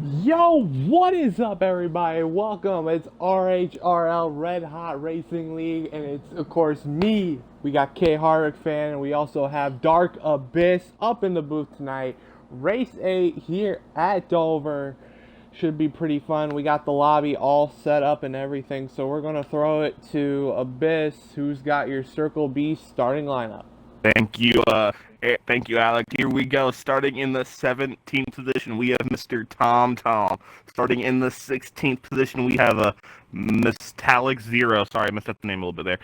Yo, what is up, everybody? Welcome. It's RHRL Red Hot Racing League, and it's of course me. We got K Hardwick fan, and we also have Dark Abyss up in the booth tonight. Race 8 here at Dover should be pretty fun. We got the lobby all set up and everything, so we're gonna throw it to Abyss, who's got your Circle B starting lineup. Thank you, Alec. Here we go. Starting in the 17th position, we have Mr. Tom Tom. Starting in the 16th position, we have a Metallic Zero. Sorry, I messed up the name a little bit there.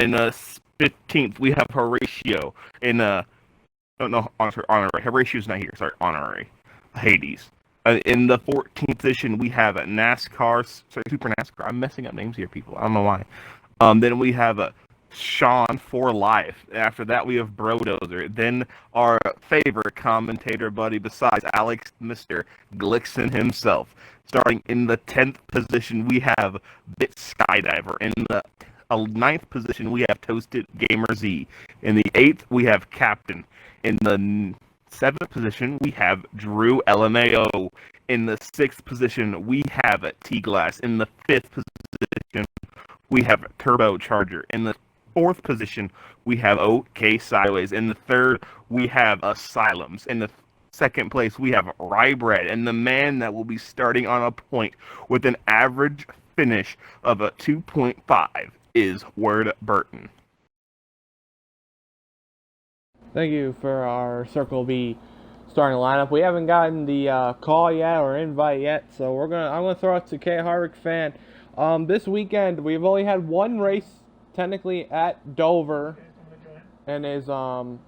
In the 15th, we have Horatio. No, honorary. Horatio's not here. Sorry, honorary. Hades. In the 14th position, we have a Super NASCAR. I'm messing up names here, people. I don't know why. Then we have a Sean for life. After that, we have Brodozer. Then our favorite commentator buddy besides Alex, Mr. Glixon himself. Starting in the 10th position, we have Bit Skydiver. In the ninth position, we have Toasted Gamer Z. In the 8th, we have Captain. In the 7th position, we have Drew LMAO. In the 6th position, we have T-Glass. In the 5th position, we have Turbocharger. In the 4th position, we have OK Sideways. In the 3rd, we have Asylums. In the 2nd place, we have Rybread. And the man that will be starting on a point with an average finish of a 2.5 is Word Burton. Thank you for our Circle B starting lineup. We haven't gotten the call yet or invite yet, so I'm gonna throw it to K Hardwick fan. This weekend we've only had one race technically at Dover, and it was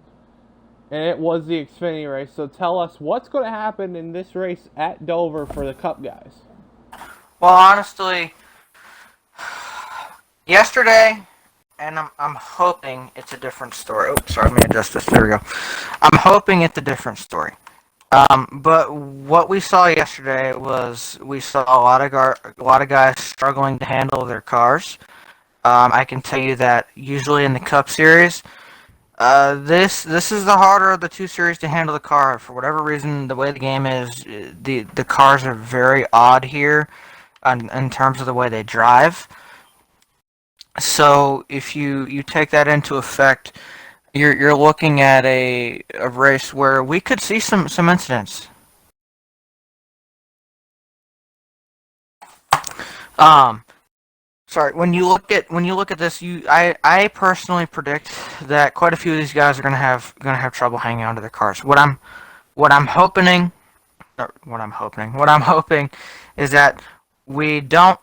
the Xfinity race. So tell us what's going to happen in this race at Dover for the Cup guys. Well, honestly, yesterday, and I'm hoping it's a different story. Oh, sorry, let me adjust this. There we go. I'm hoping it's a different story. But what we saw yesterday was we saw a lot of guys struggling to handle their cars. I can tell you that usually in the Cup Series, this is the harder of the two series to handle the car. For whatever reason, the way the game is, the cars are very odd here, in terms of the way they drive. So if you take that into effect, you're looking at a race where we could see some incidents. Sorry, when you look at this, I personally predict that quite a few of these guys are gonna have trouble hanging onto their cars. What I'm hoping is that we don't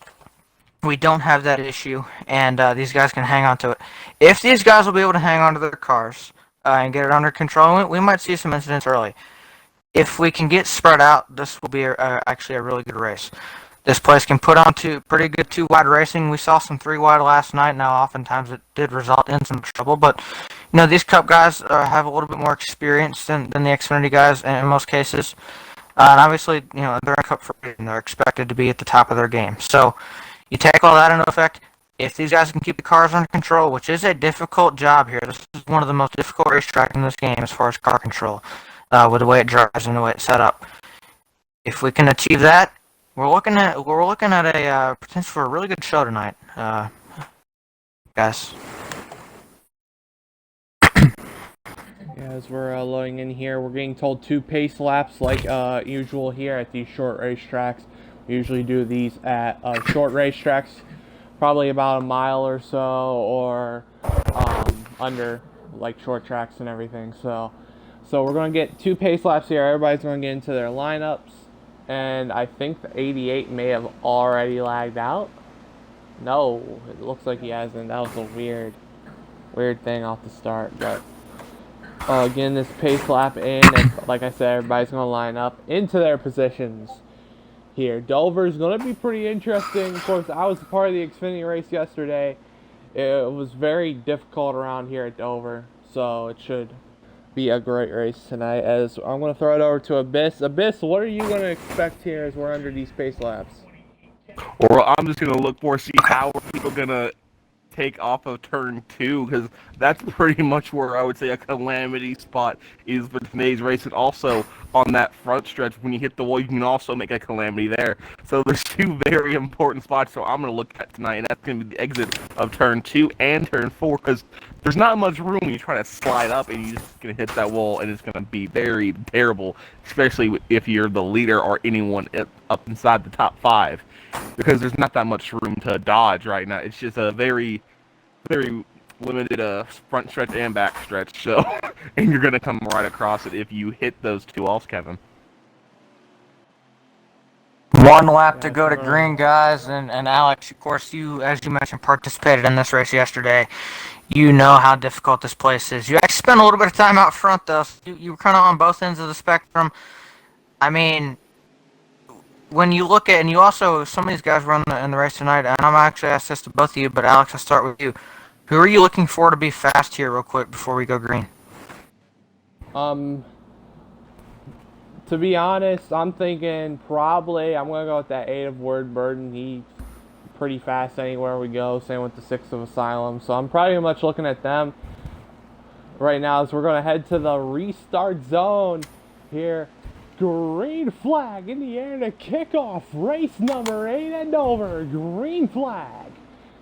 have that issue, and these guys can hang on to it. If these guys will be able to hang on to their cars and get it under control, we might see some incidents early. If we can get spread out, this will be actually a really good race. This place can put on pretty good two-wide racing. We saw some three-wide last night. Now, oftentimes it did result in some trouble, but these Cup guys have a little bit more experience than the Xfinity guys in most cases. And obviously, they're in Cup for and they're expected to be at the top of their game. So you take all that into effect. If these guys can keep the cars under control, which is a difficult job here, this is one of the most difficult racetracks in this game as far as car control, with the way it drives and the way it's set up. If we can achieve that, we're looking at a potential for a really good show tonight, guys. As we're loading in here, we're getting told 2 pace laps like usual here at these short racetracks. We usually do these at short racetracks, probably about a mile or so, or under, like short tracks and everything. So we're going to get 2 pace laps here. Everybody's going to get into their lineups. And I think the 88 may have already lagged out. No, it looks like he hasn't. That was a weird thing off the start. But again, this pace lap in, and like I said, everybody's going to line up into their positions here. Dover's going to be pretty interesting. Of course, I was a part of the Xfinity race yesterday. It was very difficult around here at Dover, so it should be a great race tonight. As I'm going to throw it over to Abyss. Abyss, what are you going to expect here as we're under these pace laps? Or I'm just going to look for see how are people going to take off of turn 2, because that's pretty much where I would say a calamity spot is for today's race. And also, on that front stretch. When you hit the wall, you can also make a calamity there. So there's two very important spots. So I'm going to look at tonight, and that's going to be the exit of turn 2 and turn 4, because there's not much room when you try to slide up, and you're just going to hit that wall, and it's going to be very terrible, especially if you're the leader or anyone up inside the top 5, because there's not that much room to dodge right now. It's just a very, very limited front stretch and back stretch, so and you're gonna come right across it if you hit those two walls, Kevin. One lap to go to green, guys, and Alex, of course, you, as you mentioned, participated in this race yesterday. You know how difficult this place is. You actually spent a little bit of time out front, though. So you were kind of on both ends of the spectrum. I mean, when you look at, and you also, some of these guys were in the race tonight, and I'm actually asked this to both of you, but Alex, I'll start with you. Who are you looking for to be fast here real quick before we go green? To be honest, I'm thinking probably I'm going to go with that 8 of Word Burden. He's pretty fast anywhere we go. Same with the 6 of Asylum. So I'm pretty much looking at them right now as we're going to head to the restart zone here. Green flag in the air to kick off race number 8 and over. Green flag.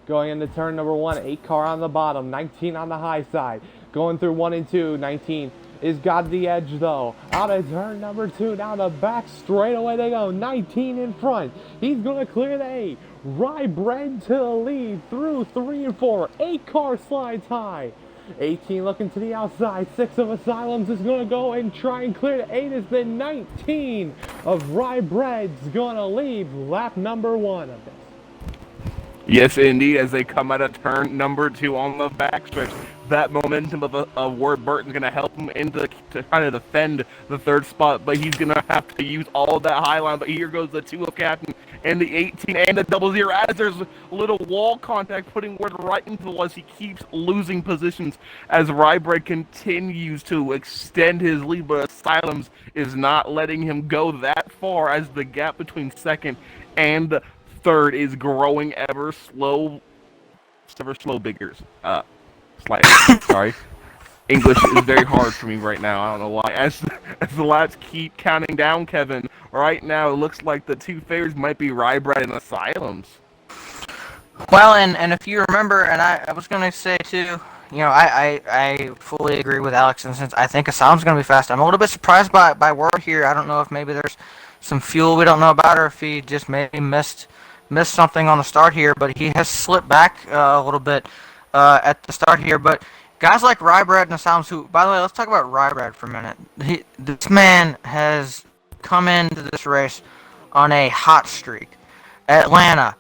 Going into turn number 1, 8 car on the bottom, 19 on the high side. Going through 1 and 2, 19 is got the edge though. Out of turn number 2, down the back straight away they go. 19 in front. He's going to clear the 8. Rybred to the lead through 3 and 4. 8 car slides high. 18 looking to the outside. 6 of Asylums is going to go and try and clear the 8 as the 19 of Rybred's going to leave lap number 1 of this. Yes, indeed, as they come out of turn number 2 on the backstretch. That momentum of Ward Burton's going to help him to kind of defend the 3rd spot, but he's going to have to use all of that high line. But here goes the 2 of Captain and the 18 and the 00 as there's a little wall contact, putting Ward right into the wall as he keeps losing positions as Rybred continues to extend his lead, but Asylums is not letting him go that far as the gap between 2nd and 3rd is growing ever slow bigger. Slightly. Sorry. English is very hard for me right now. I don't know why. As the laps keep counting down, Kevin, right now it looks like the 2 favorites might be Rybred and Asylums. Well, and if you remember, and I was going to say too, you know, I fully agree with Alex, and since I think Asylum's going to be fast, I'm a little bit surprised by Ward here. I don't know if maybe there's some fuel we don't know about, or if he just maybe missed something on the start here, but he has slipped back a little bit at the start here. But guys like Rybred and Asylums, who, by the way, let's talk about Rybred for a minute. This man has come into this race on a hot streak. Atlanta,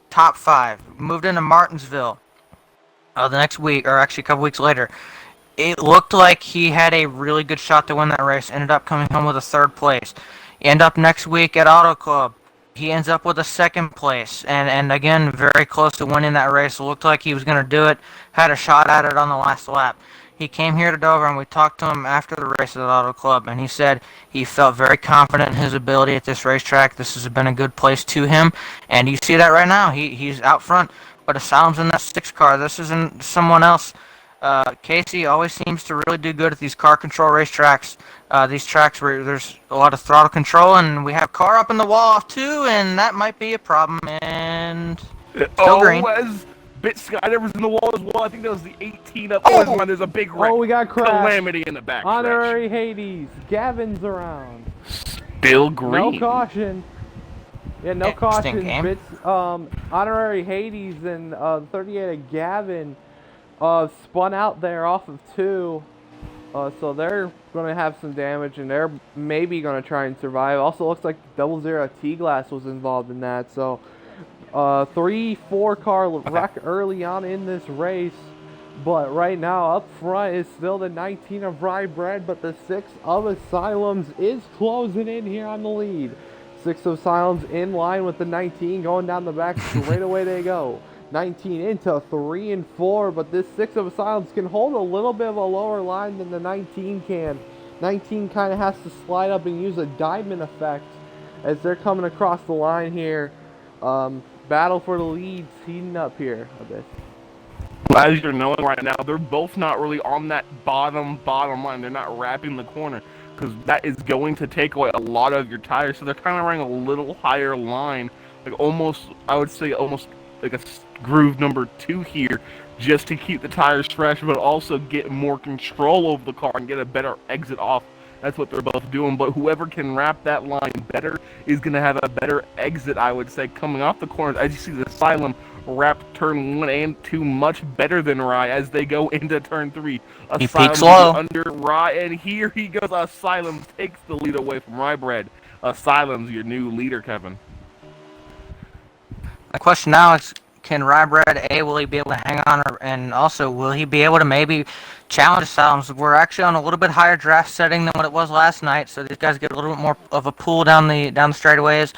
top 5. Moved into Martinsville the next week, or actually a couple weeks later. It looked like he had a really good shot to win that race. Ended up coming home with a 3rd place. End up next week at Auto Club. He ends up with a 2nd place, and again, very close to winning that race. It looked like he was going to do it, had a shot at it on the last lap. He came here to Dover, and we talked to him after the race at Auto Club, and he said he felt very confident in his ability at this racetrack. This has been a good place to him, and you see that right now. He's out front, but Asylum's in that 6 car. This isn't someone else. Casey always seems to really do good at these car control racetracks. These tracks where there's a lot of throttle control, and we have car up in the wall off too, and that might be a problem. And still green. As Bit Skydivers in the wall as well. I think that was the 18 up. Oh, when there's a big wreck. Oh, we got calamity in the back. Honorary Hades. Gavin's around. Still green. No caution. Yeah, no caution. Game. Bits, Honorary Hades and 38 of Gavin spun out there off of 2. So they're going to have some damage, and they're maybe going to try and survive. Also looks like 00 T-Glass was involved in that. So 3-4 car wreck early on in this race. But right now up front is still the 19 of Rybred, but the 6 of Asylums is closing in here on the lead. 6 of Asylums in line with the 19, going down the back, straight away they go. 19 into 3 and 4, but this 6 of Asylums can hold a little bit of a lower line than the 19 can. 19 kind of has to slide up and use a diamond effect as they're coming across the line here. Battle for the leads heating up here a bit. As you're knowing right now, they're both not really on that bottom line. They're not wrapping the corner. because that is going to take away a lot of your tires. So they're kind of running a little higher line, like almost, I would say almost like a groove number 2 here, just to keep the tires fresh, but also get more control over the car and get a better exit off. That's what they're both doing, but whoever can wrap that line better is going to have a better exit, I would say, coming off the corners. As you see, the Asylum wrap turn 1 and 2 much better than Rye as they go into turn 3. He peaks Asylum low. under Rye, and here he goes. Asylum takes the lead away from Rye Bread. Asylum's your new leader, Kevin. My question now is, can Rybread, will he be able to hang on, and also, will he be able to maybe challenge Asylums? We're actually on a little bit higher draft setting than what it was last night, so these guys get a little bit more of a pull down the straightaways.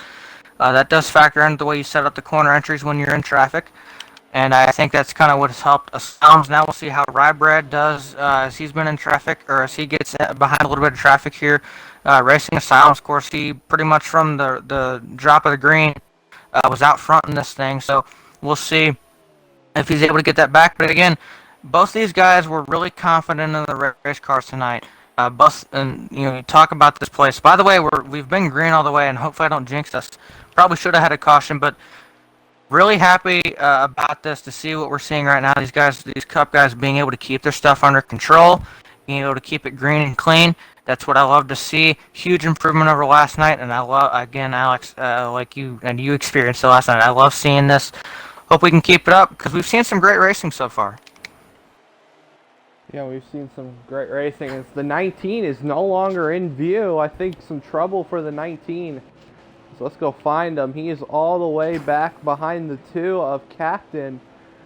That does factor into the way you set up the corner entries when you're in traffic, and I think that's kind of what has helped Asylums. Now we'll see how Rybread does as he's been in traffic, or as he gets behind a little bit of traffic here. Racing Asylums, of course, he pretty much from the drop of the green was out front in this thing, so we'll see if he's able to get that back. But again, both these guys were really confident in the race cars tonight. And you talk about this place. By the way, we've been green all the way, and hopefully I don't jinx us. Probably should have had a caution, but really happy about this to see what we're seeing right now. These Cup guys, being able to keep their stuff under control, being able to keep it green and clean. That's what I love to see. Huge improvement over last night, and I love, again, Alex, like you experienced it last night. I love seeing this. Hope we can keep it up, because we've seen some great racing so far. Yeah, we've seen some great racing. The 19 is no longer in view. I think some trouble for the 19. So let's go find him. He is all the way back behind the 2 of Captain,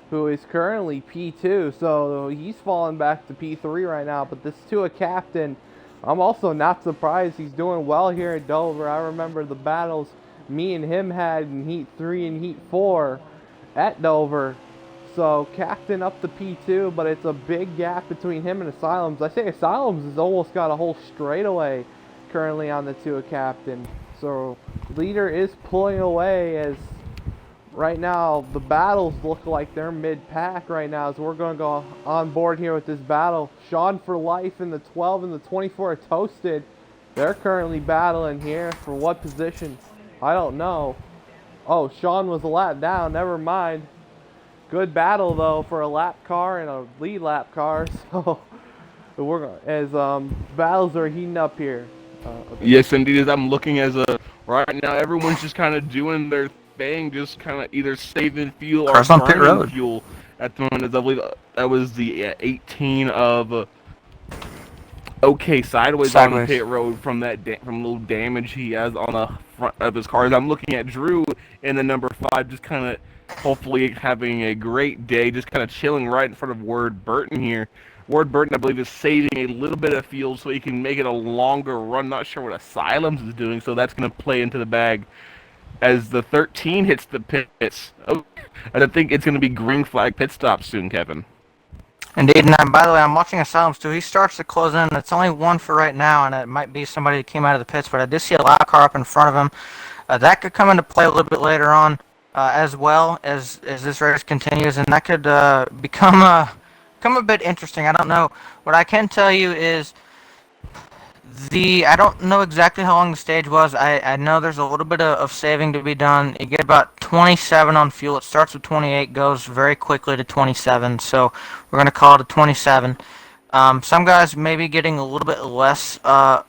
who is currently P2. So he's falling back to P3 right now. But this 2 of Captain, I'm also not surprised. He's doing well here at Dover. I remember the battles me and him had in Heat 3 and Heat 4 at Dover. So Captain up to P2, but it's a big gap between him and Asylums. I say Asylums has almost got a whole straightaway currently on the 2 of Captain. So leader is pulling away, as right now the battles look like they're mid-pack right now, as we're going to go on board here with this battle. Sean for Life in the 12 and the 24 are Toasted. They're currently battling here. For what position? I don't know. Oh, Sean was a lap down. Never mind. Good battle though for a lap car and a lead lap car. So as battles are heating up here. Okay. Yes, indeed. As I'm looking right now, everyone's just kind of doing their thing, just kind of either saving fuel or burning fuel at the moment. As I believe that was the 18 of sideways on the pit road from from little damage he has on the front of his car. As I'm looking at Drew in the number 5, just kind of hopefully having a great day, just kind of chilling right in front of Ward Burton here. Ward Burton, I believe, is saving a little bit of fuel so he can make it a longer run. Not sure what Asylums is doing, so that's going to play into the bag as the 13 hits the pits. Oh, and I think it's going to be green flag pit stop soon, Kevin. Indeed, and by the way, I'm watching Asylums too. He starts to close in. It's only 1 for right now, and it might be somebody that came out of the pits, but I did see a lap car up in front of him. That could come into play a little bit later on as well as this race continues, and that could become a bit interesting. I don't know. What I can tell you is I don't know exactly how long the stage was. I know there's a little bit of saving to be done. You get about 27 on fuel. It starts with 28, goes very quickly to 27, so we're going to call it a 27. Some guys may be getting a little bit less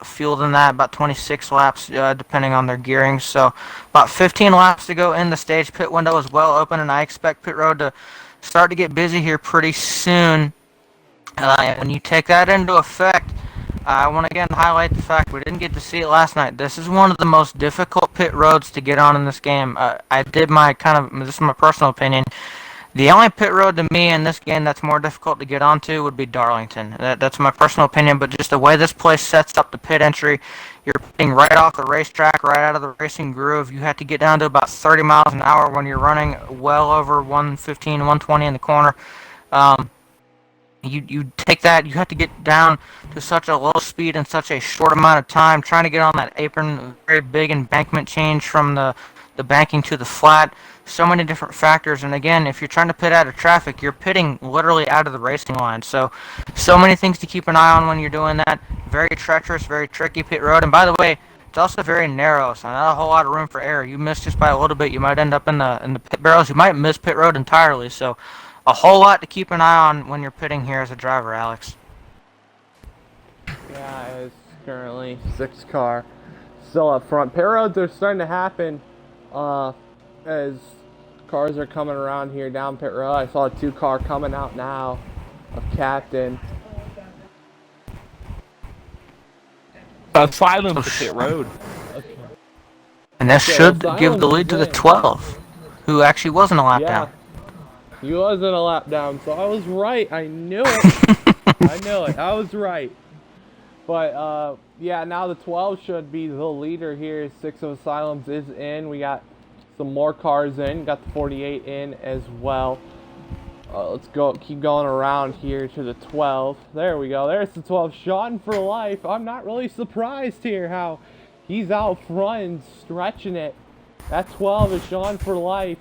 fuel than that, about 26 laps, depending on their gearing. So about 15 laps to go in. The stage pit window is well open, and I expect pit road to start to get busy here pretty soon. When you take that into effect, I want to again highlight the fact we didn't get to see it last night. This is one of the most difficult pit roads to get on in this game. This is my personal opinion. The only pit road to me in this game that's more difficult to get onto would be Darlington. That's my personal opinion, but just the way this place sets up the pit entry, you're pitting right off the racetrack, right out of the racing groove. You have to get down to about 30 miles an hour when you're running well over 115, 120 in the corner. You take that, you have to get down to such a low speed in such a short amount of time, trying to get on that apron, very big embankment change from the banking to the flat, so many different factors. And again, if you're trying to pit out of traffic, you're pitting literally out of the racing line. So many things to keep an eye on when you're doing that. Very treacherous, very tricky pit road. And by the way, it's also very narrow, so not a whole lot of room for error. You miss just by a little bit, you might end up in the pit barrels. You might miss pit road entirely. So a whole lot to keep an eye on when you're pitting here as a driver, Alex. Yeah, it's currently 6 car still up front. Pit roads are starting to happen as cars are coming around here down pit road. I saw a 2 car coming out now of Captain. Silence to pit road. And that should well, give the lead to the 12, who actually wasn't a lap down. He wasn't a lap down, so I was right. I knew it. I knew it. I was right. But, yeah, now the 12 should be the leader here. 6 of Asylums is in. We got some more cars in. Got the 48 in as well. Let's go. Keep going around here to the 12. There we go. There's the 12. Sean for life. I'm not really surprised here how he's out front and stretching it. That 12 is Sean for life.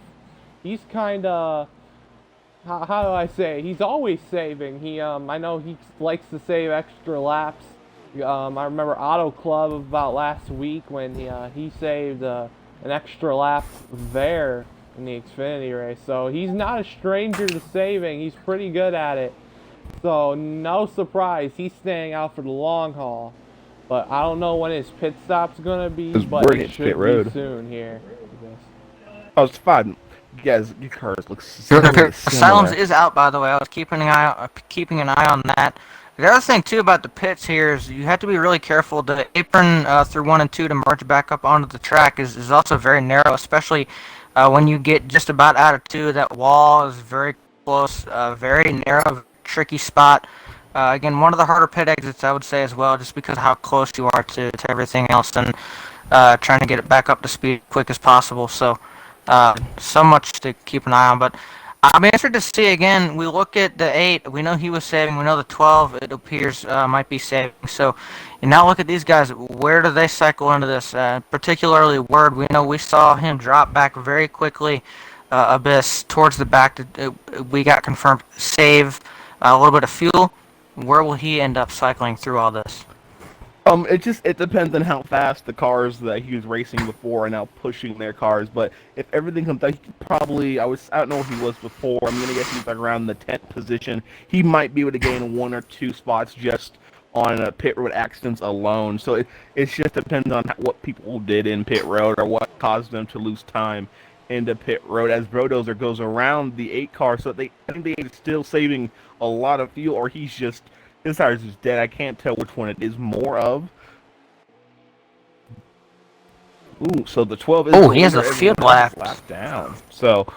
He's kind of... How do I say? He's always saving. I know he likes to save extra laps. I remember Auto Club about last week when he saved an extra lap there in the Xfinity race. So he's not a stranger to saving. He's pretty good at it. So no surprise, he's staying out for the long haul. But I don't know when his pit stop's gonna be, but it should be soon here. Oh, it's fine. Guys, your cars look similar. Asylums is out, by the way. I was keeping an eye on that. The other thing too about the pits here is you have to be really careful. The apron through 1 and 2 to merge back up onto the track is also very narrow, especially when you get just about out of 2. That wall is very close, very narrow, tricky spot. Again, one of the harder pit exits, I would say as well, just because of how close you are to everything else and trying to get it back up to speed as quick as possible. So much to keep an eye on. But I'm interested to see again. We look at the 8. We know he was saving. We know the 12. It appears might be saving. So you now look at these guys. Where do they cycle into this? Particularly Word. We know we saw him drop back very quickly. Abyss towards the back. We got confirmed save a little bit of fuel. Where will he end up cycling through all this? It depends on how fast the cars that he was racing before are now pushing their cars. But if everything comes out, he could probably I don't know if he was before. I'm gonna guess he's like around the 10th position. He might be able to gain 1 or 2 spots just on pit road accidents alone. So it just depends on what people did in pit road or what caused them to lose time into pit road as Brodozer goes around the 8 car. So I think they're still saving a lot of fuel, or his tires is dead. I can't tell which one it is more of. Ooh, so the 12 is... Oh, he has a field lap down. So,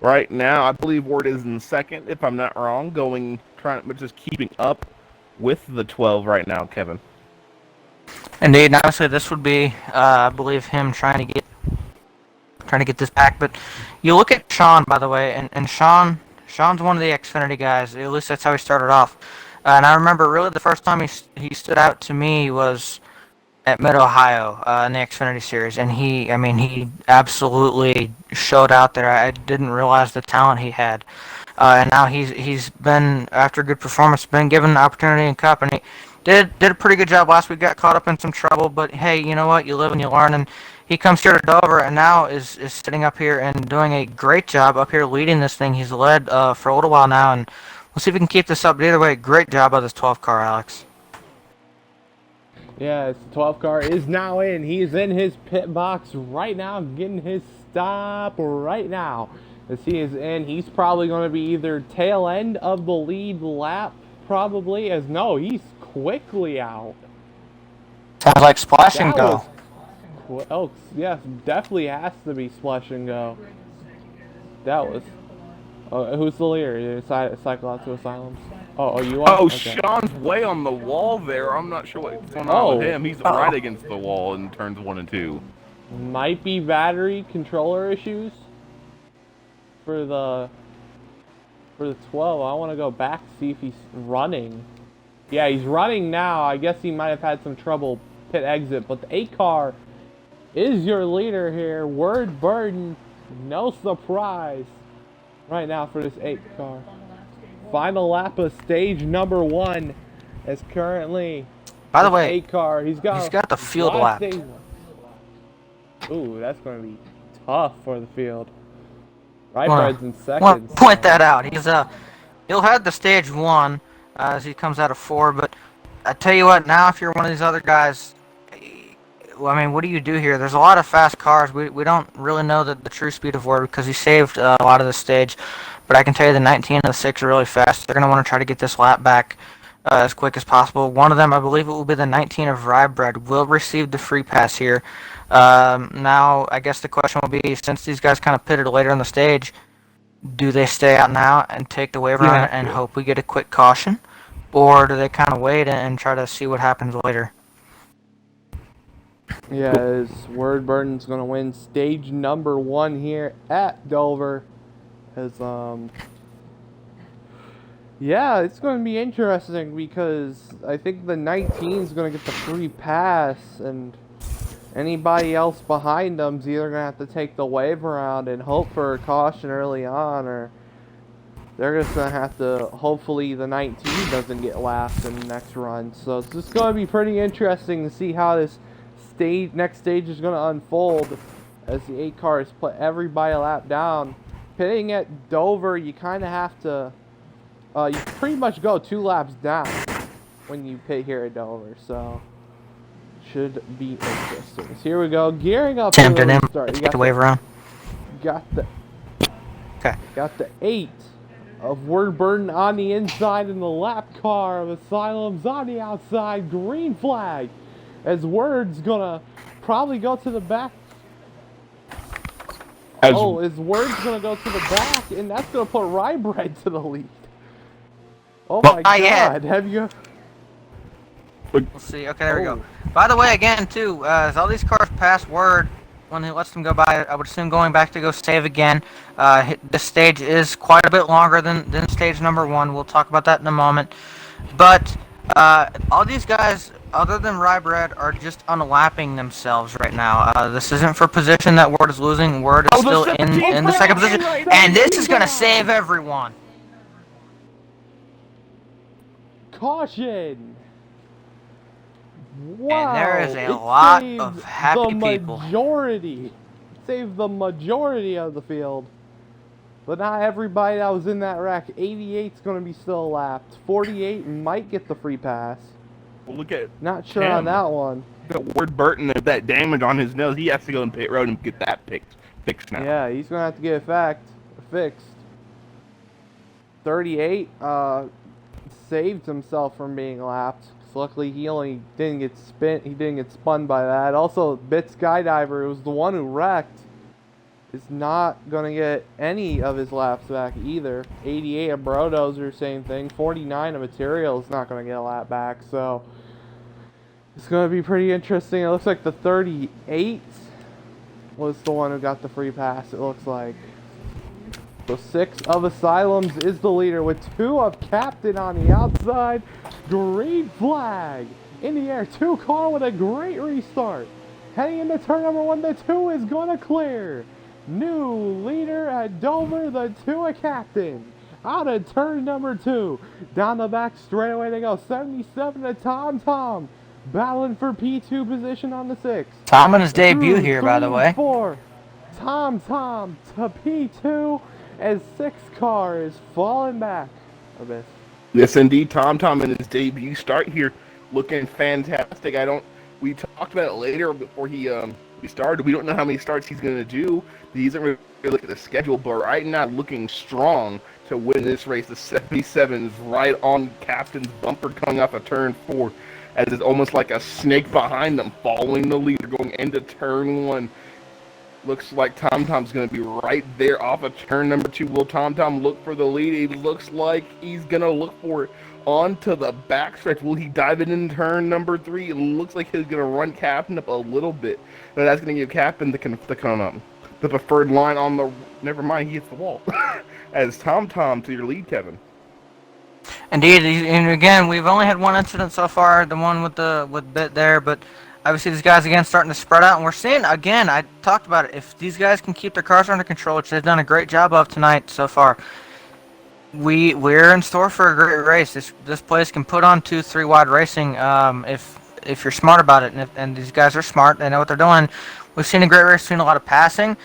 right now, I believe Ward is in second, if I'm not wrong, but just keeping up with the 12 right now, Kevin. Indeed, and obviously this would be, I believe, him trying to get this back. But you look at Sean, by the way, and Sean's one of the Xfinity guys. At least that's how he started off. And I remember really the first time he stood out to me was at Mid-Ohio in the Xfinity Series, and he absolutely showed out there. I didn't realize the talent he had, and now he's been, after a good performance, been given an opportunity in Cup, and he did a pretty good job last week. Got caught up in some trouble, but hey, you know what? You live and you learn, and he comes here to Dover, and now is sitting up here and doing a great job up here leading this thing. He's led for a little while now, and we'll see if we can keep this up. But either way, great job of this 12 car, Alex. Yeah, his 12 car is now in. He's in his pit box right now, getting his stop right now. As he is in, he's probably going to be either tail end of the lead lap, probably, he's quickly out. Sounds like splash and go. Oh, yes, definitely has to be splash and go. That was... who's the leader? Cycle out to Asylums. Oh, you are? Oh, okay. Sean's way on the wall there. I'm not sure what's going on with him. He's right against the wall in turns 1 and 2. Might be battery controller issues for the for the 12. I want to go back, see if he's running. Yeah, he's running now. I guess he might have had some trouble pit exit, but the 8 car is your leader here. Word Burden, no surprise right now for this 8 car. Final lap of stage number 1 is currently. By the way, 8 car. He's got the field lap. Ooh, that's going to be tough for the field. Right, in second. Want to point that out. He'll have the stage 1 as he comes out of 4, but I tell you what, now if you're one of these other guys, well, I mean, what do you do here? There's a lot of fast cars. We don't really know the true speed of Ward because he saved a lot of the stage, but I can tell you the 19 and the 6 are really fast. They're going to want to try to get this lap back as quick as possible. One of them, I believe it will be the 19 of Rybread, will receive the free pass here. Now, I guess the question will be, since these guys kind of pitted later in the stage, do they stay out now and take the waiver on it and hope we get a quick caution? Or do they kind of wait and try to see what happens later? Yeah, as Word Burden's going to win stage number 1 here at Dover. Yeah, it's going to be interesting because I think the 19 is going to get the free pass, and anybody else behind them's either going to have to take the wave around and hope for a caution early on, or they're just going to have to, hopefully the 19 doesn't get lapped in the next run. So it's just going to be pretty interesting to see how this next stage is going to unfold as the 8 cars put everybody a lap down. Pitting at Dover, you kind of have to, you pretty much go 2 laps down when you pit here at Dover, so should be interesting. So here we go, gearing up. Tempted him to get the wave around. Got the 8 of Word Burden on the inside and the lap car of Asylum's on the outside. Green flag as Word's gonna probably go to the back. As Word's gonna go to the back, and that's gonna put Rybread to the lead. Oh my God! Have you? We'll see. Okay, there we go. By the way, again, too, as all these cars pass Word, when he lets them go by, I would assume going back to go save again. This stage is quite a bit longer than stage number 1. We'll talk about that in a moment. But all these guys, other than Rybread, are just unlapping themselves right now. This isn't for position that Word is losing. Word is still in the second position. And this is going to save everyone. Caution! Wow, and there is a lot of happy people. Saved the majority of the field. But not everybody that was in that wreck. 88's going to be still lapped. 48 might get the free pass. Well, look at Not sure on that one. Look at Ward Burton, if that damage on his nose, he has to go in pit road and get that fixed now. Yeah, he's going to have to get it fixed. 38 saved himself from being lapped. Luckily, he only didn't get spun by that. Also, Bit Skydiver, who was the one who wrecked, is not going to get any of his laps back either. 88 of Brodozer, same thing. 49 of Material is not going to get a lap back. So, it's going to be pretty interesting. It looks like the 38 was the one who got the free pass, it looks like. So 6 of Asylums is the leader with 2 of Captain on the outside. Green flag in the air. 2 car with a great restart. Heading into turn number 1, the 2 is going to clear. New leader at Dover, the 2 of Captain. Out of turn number 2. Down the back straightaway they go. 77 to Tom. Battling for P2 position on the 6. Tom in his debut here, by the way. 4. Tom to P2. As 6 car is falling back a bit. Yes, indeed, Tom in his debut start here, looking fantastic. We talked about it later before we started. We don't know how many starts he's going to do. He doesn't really look at the schedule, but right now looking strong to win this race. The 77 is right on Captain's bumper coming off of turn 4, as it's almost like a snake behind them, following the leader going into turn 1. Looks like Tom's going to be right there off of turn number 2. Will Tom look for the lead? It looks like he's going to look for it onto the backstretch. Will he dive it in turn number 3? It looks like he's going to run Captain up a little bit. But that's going to give Captain the preferred line on the... Never mind, he hits the wall. as Tom Tom to your lead, Kevin. Indeed, and again, we've only had one incident so far, the one with Bit there, but obviously these guys again starting to spread out, and we're seeing again. I talked about it. If these guys can keep their cars under control, which they've done a great job of tonight so far, we're in store for a great race. This place can put on 2-3 wide racing if you're smart about it, and these guys are smart. They know what they're doing. We've seen a great race, seen a lot of passing.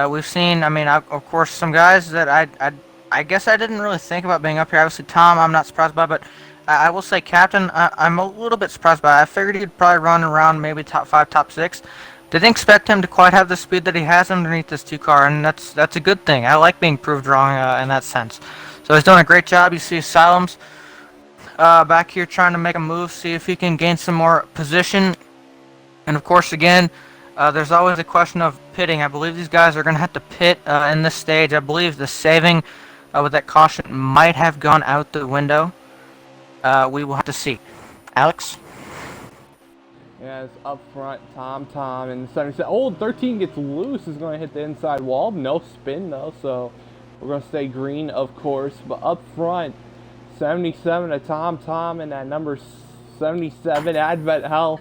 We've seen, I mean, of course, some guys that I guess I didn't really think about being up here. Obviously, Tom, I'm not surprised by, but I will say, Captain, I'm a little bit surprised by. I figured he'd probably run around maybe top 5, top 6. Didn't expect him to quite have the speed that he has underneath this 2 car, and that's a good thing. I like being proved wrong in that sense. So he's done a great job. You see Asylum's back here trying to make a move, see if he can gain some more position. And of course, again, there's always a question of pitting. I believe these guys are going to have to pit in this stage. I believe the saving with that caution might have gone out the window. We will have to see. Alex? Yeah, it's up front, Tom and 77. Oh, 13 gets loose, is going to hit the inside wall. No spin, though, so we're going to stay green, of course. But up front, 77 to Tom and that number 77, Advent Health,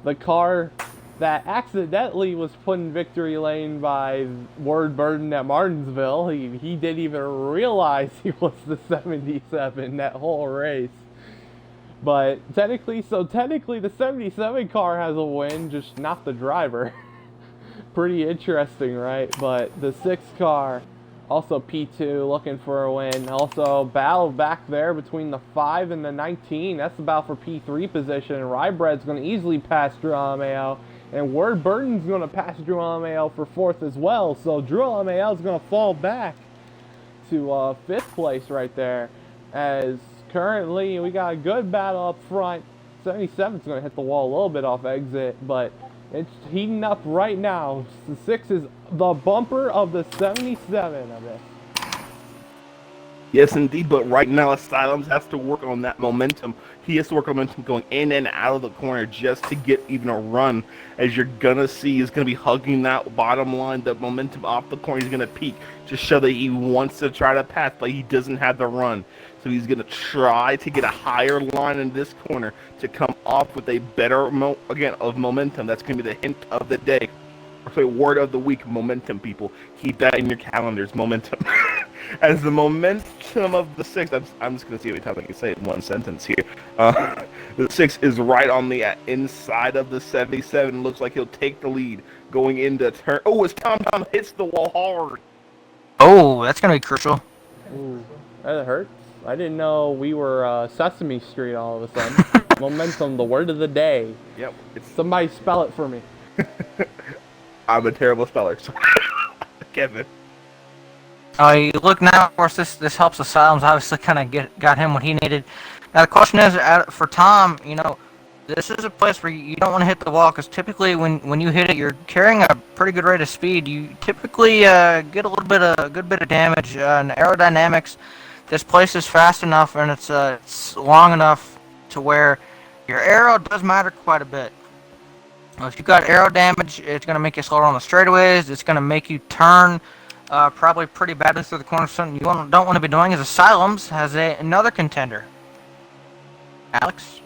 the car that accidentally was put in victory lane by Ward Burden at Martinsville. He didn't even realize he was the 77 that whole race. But technically the 77 car has a win, just not the driver. Pretty interesting, right? But the 6 car, also P2, looking for a win. Also, battle back there between the 5 and the 19. That's the battle for P3 position. Rybred's going to easily pass Drew Alameo. And Ward Burton's going to pass Drew Alameo for 4th as well. So Drew Alameo is going to fall back to 5th place right there. As currently, we got a good battle up front. 77's going to hit the wall a little bit off exit, but it's heating up right now. The 6 is the bumper of the 77 of this. Yes, indeed, but right now Asylums has to work on that momentum. He has to work on momentum going in and out of the corner just to get even a run. As you're going to see, he's going to be hugging that bottom line, the momentum off the corner. He's going to peak to show that he wants to try to pass, but he doesn't have the run. So he's going to try to get a higher line in this corner to come off with a better, of momentum. That's going to be the hint of the day. Or sorry, word of the week, momentum, people. Keep that in your calendars, momentum. As the momentum of the 6, I'm just going to see how many times I can say it in one sentence here. The 6 is right on the inside of the 77. Looks like he'll take the lead going into turn. Oh, as Tom hits the wall hard. Oh, that's going to be crucial. Ooh, that hurts. I didn't know we were Sesame Street all of a sudden. Momentum, the word of the day. Yep. Somebody spell it for me. I'm a terrible speller. Kevin. You look now, of course, this helps Asylums obviously kind of got him what he needed. Now, the question is, for Tom, you know, this is a place where you don't want to hit the wall, because typically when you hit it, you're carrying a pretty good rate of speed. You typically get a good bit of damage. And aerodynamics, this place is fast enough, and it's long enough to where your aero does matter quite a bit. If you got aero damage, it's going to make you slower on the straightaways. It's going to make you turn probably pretty badly through the corners. Something you don't want to be doing is Asylums has another contender. Alex?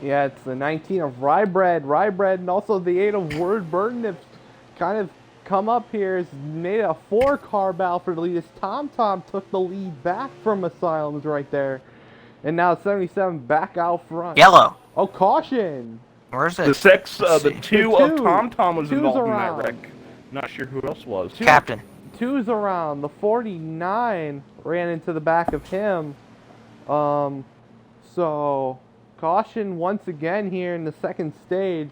Yeah, it's the 19 of Rybred, and also the 8 of Word Burden have kind of come up here. Has made a 4-car battle for the lead. As Tom took the lead back from Asylums right there. And now 77 back out front. Yellow. Oh, caution! Where's it? The 6, the 2 of Tom was Two's involved around. in that wreck. Not sure who else was. Captain. 2's around. The 49 ran into the back of him. So caution once again here in the second stage.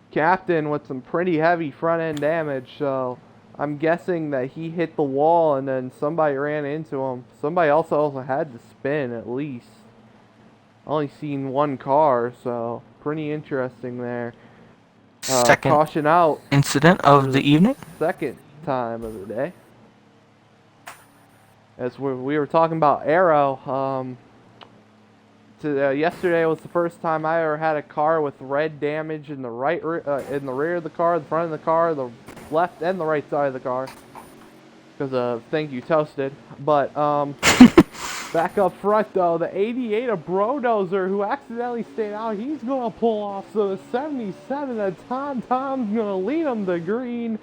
Captain with some pretty heavy front end damage, so I'm guessing that he hit the wall and then somebody ran into him. Somebody also had to spin at least. Only seen one car, so pretty interesting there. Second caution out. Incident of the evening. Second time of the day. As we were talking about aero, yesterday was the first time I ever had a car with red damage in the in the rear of the car, the front of the car, the left and the right side of the car. because of thank you Toasted. But back up front though, the 88 of Brodozer, who accidentally stayed out, he's gonna pull off. So the 77 of Tom's gonna lead him to green.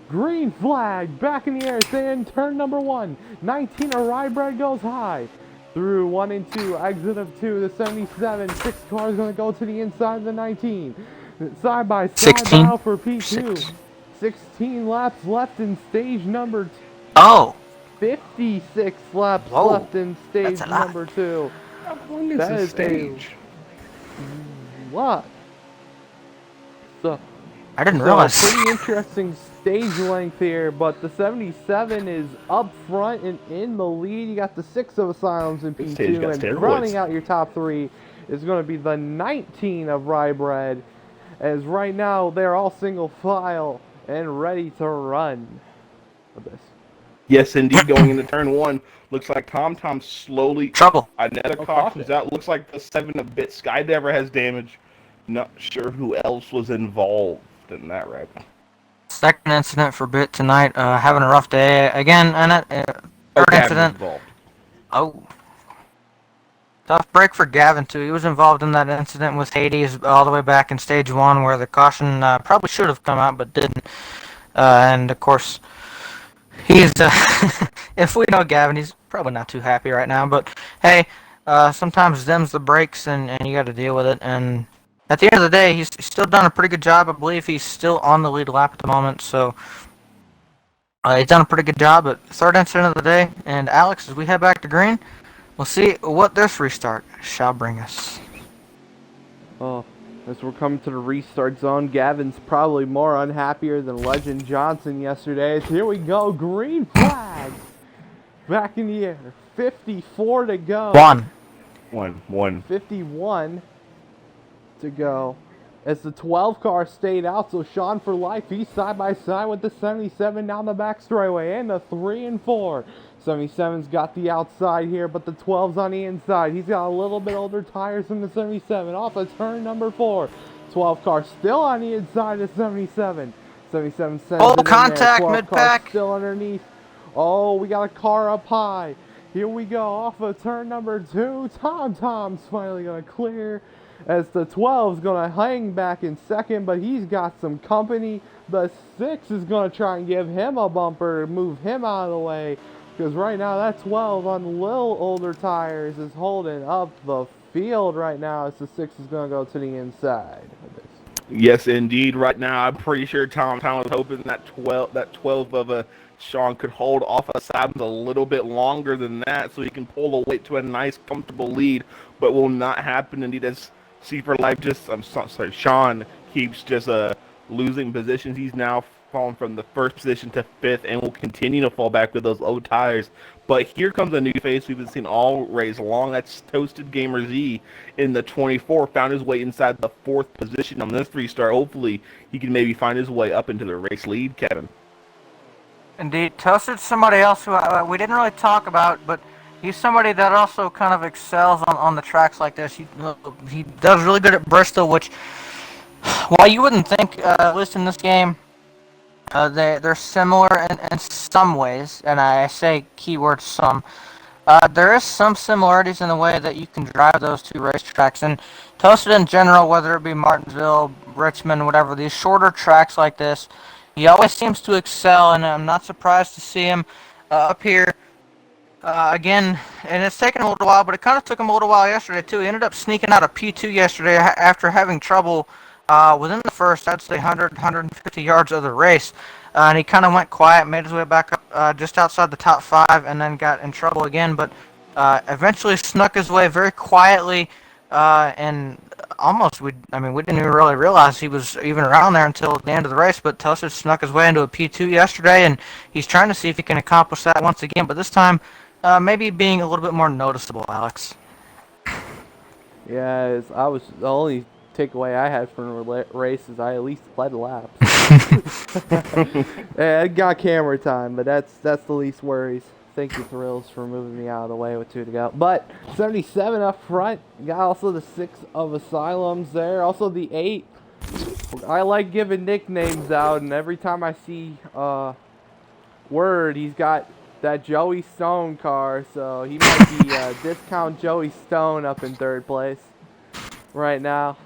Green flag back in the air, saying turn number 1. 19 of Rye goes high. Through 1 and 2, exit of 2, the 77. 6 cars gonna go to the inside of the 19. Side by side 16? battle for P2. 16 laps left in stage number 2. Oh, 56 laps whoa, left in stage that's a lot. number 2. How long is That this is stage? a lot. So, I didn't so realize. pretty interesting stage length here, but the 77 is up front and in the lead. You got the 6 of Asylums in This stage got P2, and steroids. rounding out your top 3 is going to be the 19 of Rye, as right now they're all single file and ready to run for this. Yes, indeed. Going into turn 1, looks like Tom slowly. Trouble. Another cautions out. Looks like the 7-bit Skydiver has damage. Not sure who else was involved in that wreck. Second incident for Bit tonight. Having a rough day again, and third Gavin's incident. involved. Oh, tough break for Gavin too. He was involved in that incident with Hades all the way back in stage 1, where the caution probably should have come out but didn't. And of course, he's if we know Gavin, he's probably not too happy right now. But hey, sometimes them's the breaks, and you got to deal with it. And at the end of the day, he's still done a pretty good job. I believe he's still on the lead lap at the moment, so he's done a pretty good job. But third incident of the day, and Alex, as we head back to green, we'll see what this restart shall bring us. Oh, as we're coming to the restart zone, Gavin's probably more unhappier than Legend Johnson yesterday. So here we go, green flag, back in the air, 54 to go. One. 51 to go. As the 12 car stayed out, so Sean for life, he's side by side with the 77 down the back straightaway, and the 3 and 4. 77's got the outside here, but the 12's on the inside. He's got a little bit older tires than the 77. Off of turn number 4. 12 car still on the inside of 77. 77 sends Full it in contact, there. 12 mid-pack. car still underneath. Oh, we got a car up high. Here we go, off of turn number 2. Tom's finally going to clear, as the 12's going to hang back in second, but he's got some company. The 6 is going to try and give him a bumper to move him out of the way, because right now that 12 on little older tires is holding up the field right now, as the 6 is going to go to the inside of this. Yes, indeed. Right now, I'm pretty sure Tom was hoping that 12 of Sean could hold off of Simons a little bit longer than that, so he can pull the weight to a nice, comfortable lead. But will not happen. Indeed, as See for Life Sean keeps just losing positions. He's now fallen from the first position to 5th, and will continue to fall back with those low tires. But here comes a new face we've been seeing all race long. That's Toasted Gamer Z in the 24. Found his way inside the 4th position on this restart. Hopefully, he can maybe find his way up into the race lead, Kevin. Indeed, Toasted's somebody else who we didn't really talk about, but he's somebody that also kind of excels on the tracks like this. He does really good at Bristol, which, while you wouldn't think, at least in this game, they're similar in some ways, and I say keyword some. There is some similarities in the way that you can drive those two racetracks, and Toasted in general, whether it be Martinsville, Richmond, whatever, these shorter tracks like this, he always seems to excel, and I'm not surprised to see him up here again. And it's taken a little while, but it kind of took him a little while yesterday too. He ended up sneaking out of P2 yesterday after having trouble within the first, I'd say 100, 150 yards of the race. And he kind of went quiet, made his way back up just outside the top 5, and then got in trouble again. But eventually snuck his way very quietly, and almost, we didn't even really realize he was even around there until the end of the race. But Toasted snuck his way into a P2 yesterday, and he's trying to see if he can accomplish that once again. But this time, maybe being a little bit more noticeable, Alex. Yeah, the only takeaway I had from the race is I at least led laps. Yeah, I got camera time, but that's the least worries. Thank you, Thrills, for moving me out of the way with 2 to go. But 77 up front. Got also the 6 of Asylums there. Also the 8. I like giving nicknames out, and every time I see word, he's got that Joey Stone car, so he might be discount Joey Stone up in third place right now.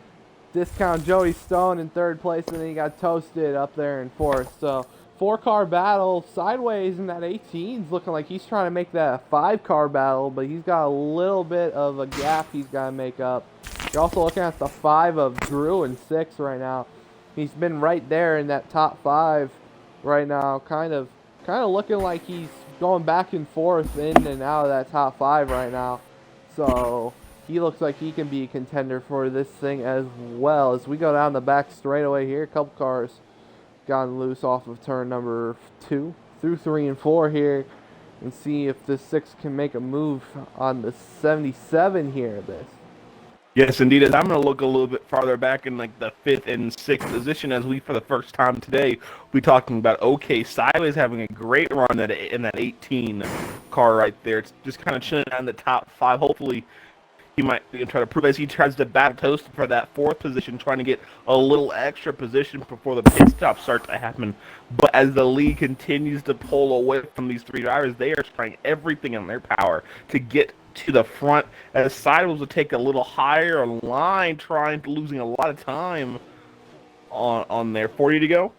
Discount Joey Stone in third place, and then he got toasted up there in fourth. So 4-car battle sideways in that 18's looking like he's trying to make that a 5-car battle, but he's got a little bit of a gap he's got to make up. You're also looking at the 5 of Drew in 6 right now. He's been right there in that top 5 right now, kind of looking like he's going back and forth in and out of that top 5 right now. So he looks like he can be a contender for this thing as well. As we go down the back straightaway here, a couple cars gotten loose off of turn number 2 through 3 and 4 here, and see if this 6 can make a move on the 77 here. This. Yes, indeed. As I'm going to look a little bit farther back in like the 5th and 6th position, as we, for the first time today, we talking about OK Sideways having a great run in that 18 car right there. It's just kind of chilling out in the top 5. Hopefully, he might try to prove as he tries to battle toast for that 4th position, trying to get a little extra position before the pit stop starts to happen. But as the lead continues to pull away from these 3 drivers, they are trying everything in their power to get to the front, as Sideways will take a little higher line, losing a lot of time on there. 40 to go?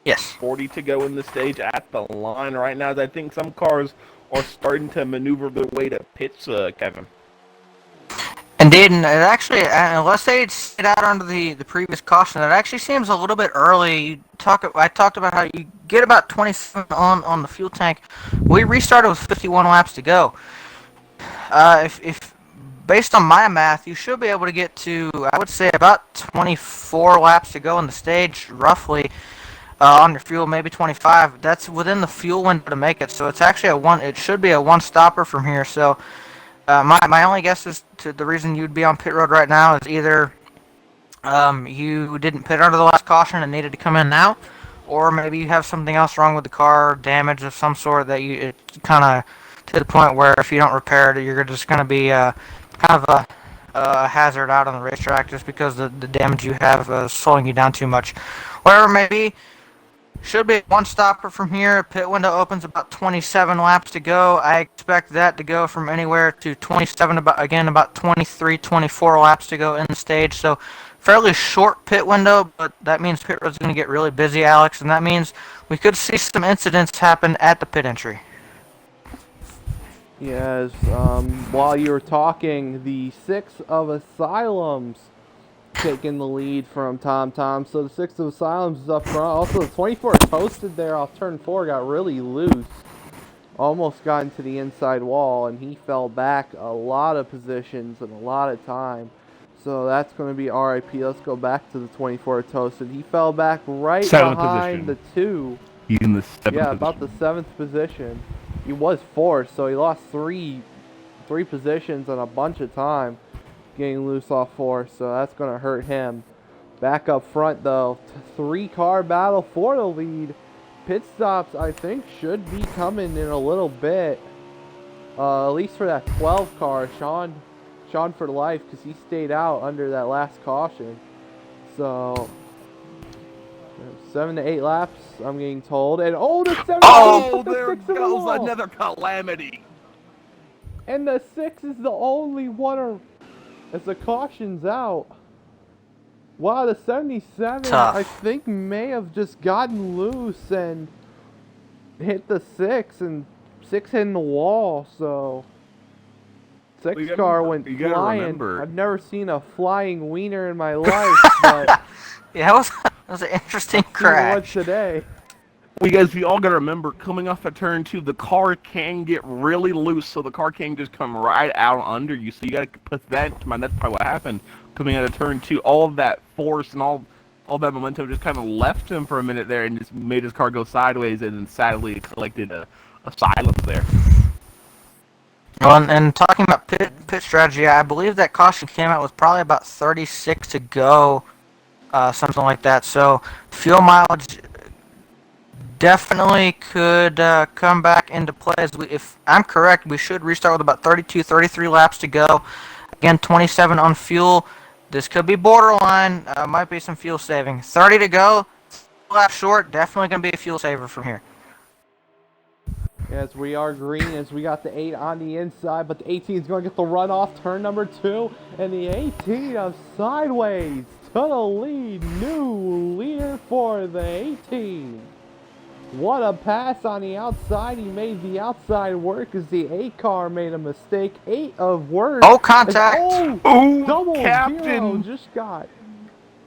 Yes. 40 to go in the stage at the line right now. As I think some cars are starting to maneuver their way to pits, Kevin. Indeed, and it actually, unless they'd sit out under the previous caution, it actually seems a little bit early. I talked about how you get about 27 on the fuel tank. We restarted with 51 laps to go. If based on my math, you should be able to get to, I would say, about 24 laps to go in the stage, roughly, on your fuel, maybe 25. That's within the fuel window to make it. So it's actually it should be a one-stopper from here. So my only guess is to the reason you'd be on pit road right now is either you didn't pit under the last caution and needed to come in now, or maybe you have something else wrong with the car, damage of some sort that it kind of to the point where if you don't repair it, you're just going to be kind of a hazard out on the racetrack just because the damage you have is slowing you down too much. Whatever it may be, should be one stopper from here. Pit window opens about 27 laps to go. I expect that to go from anywhere to 27, about 23, 24 laps to go in the stage. So fairly short pit window, but that means pit road's going to get really busy, Alex, and that means we could see some incidents happen at the pit entry. Yes, while you were talking, the 6 of Asylums taking the lead from Tom. So the 6 of Asylums is up front. Also, the 24 toasted there off turn 4, got really loose. Almost got into the inside wall, and he fell back a lot of positions and a lot of time. So that's going to be RIP. Let's go back to the 24 toasted. He fell back right behind the 2. He's in the 7th position. Yeah, about the 7th position. He was 4th, so he lost three positions and a bunch of time getting loose off 4, so that's going to hurt him. Back up front, though, 3-car battle for the lead. Pit stops, I think, should be coming in a little bit, at least for that 12 car, Sean for life, because he stayed out under that last caution. So 7 to 8 laps, I'm getting told. And the 7 oh, there goes another calamity. And the 6 is the only one as the caution's out. Wow, the 77, tough. I think, may have just gotten loose and hit the 6, and 6 hitting the wall, so 6 car went flying. I've never seen a flying wiener in my life, but yeah, that was an interesting crash. Today. Well, you guys, we all got to remember, coming off of turn 2, the car can get really loose, so the car can just come right out under you. So you got to put that into mind. That's probably what happened. Coming out of turn 2, all of that force and all that momentum just kind of left him for a minute there and just made his car go sideways, and then sadly collected a silence there. Well, and talking about pit strategy, I believe that caution came out with probably about 36 to go, something like that. So fuel mileage definitely could come back into play. If I'm correct, we should restart with about 32, 33 laps to go. Again, 27 on fuel. This could be borderline. Might be some fuel saving. 30 to go. Lap short. Definitely going to be a fuel saver from here. As we are green, as we got the 8 on the inside, but the 18 is going to get the run off turn number 2, and the 18 of sideways to the lead. New leader for the 18. What a pass on the outside. He made the outside work as the 8 car made a mistake. 8 of words. Oh, contact. Oh, Double Captain. zero just got.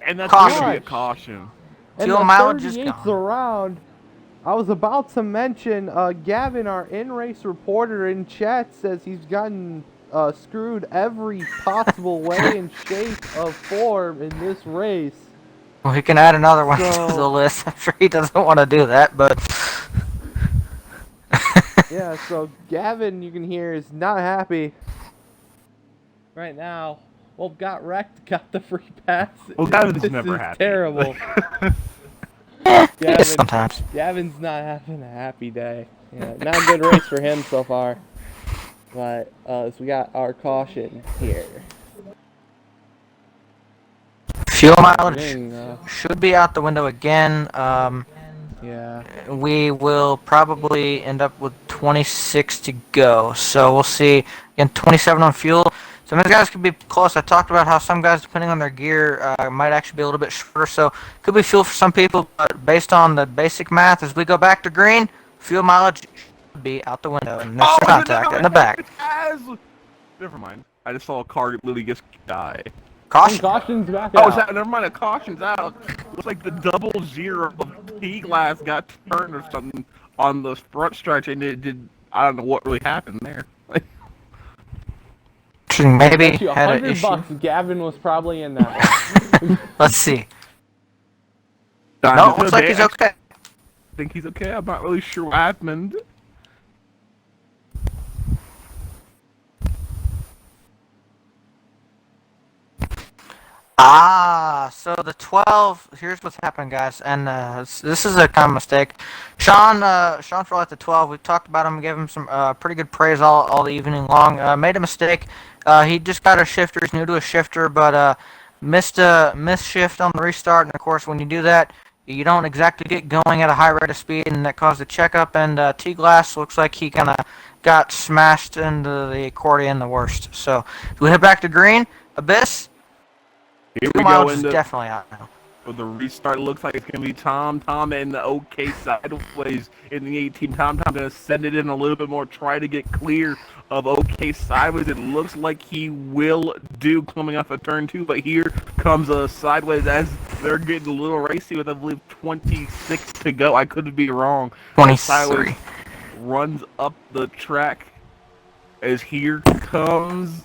And that's Caution. going to be a caution. And Fuel the mileage is 38's gone. around. I was about to mention, Gavin, our in-race reporter in chat, says he's gotten screwed every possible way and shape of form in this race. Well, he can add another one So- to the list. I'm sure he doesn't want to do that, but... Yeah, so Gavin, you can hear, is not happy right now. Well, got wrecked, got the free pass. Well, Gavin's This never is happy. terrible. He is sometimes. Gavin's not having a happy day. Yeah, not a good race for him so far. But so we got our caution here. Fuel mileage Dang, should be out the window again. yeah. We will probably end up with 26 to go. So we'll see. Again, 27 on fuel. Some of these guys could be close. I talked about how some guys, depending on their gear, might actually be a little bit shorter. So could be fuel for some people, but based on the basic math, as we go back to green, fuel mileage should be out the window. And there's contact in the back. Never mind. I just saw a car literally just die. Caution. Caution's back Oh, out. never mind. A caution's out. Looks like the double zero of T-glass got turned or something on the front stretch, and it did. I don't know what really happened there. Maybe Bet you had an $100 issue. Gavin was probably in that. Let's see. No, looks like he's okay. I think he's okay. I'm not really sure what happened. So the 12, here's what's happened, guys, and this is a common mistake. Sean fell at the 12. We talked about him, gave him some pretty good praise all the evening long. Made a mistake. He just got a shifter. He's new to a shifter, but missed shift on the restart. And of course, when you do that, you don't exactly get going at a high rate of speed, and that caused a checkup. And T-Glass looks like he kind of got smashed into the accordion the worst. So we head back to green. Abyss. Here we Fuel go mileage is into definitely out now. for the restart. Looks like it's gonna be Tom and the OK sideways in the 18. Tom gonna send it in a little bit more, try to get clear of OK sideways. It looks like he will do coming off a turn 2, but here comes a sideways as they're getting a little racy with, I believe, 26 to go. I could be wrong. 23. Sideways runs up the track as here comes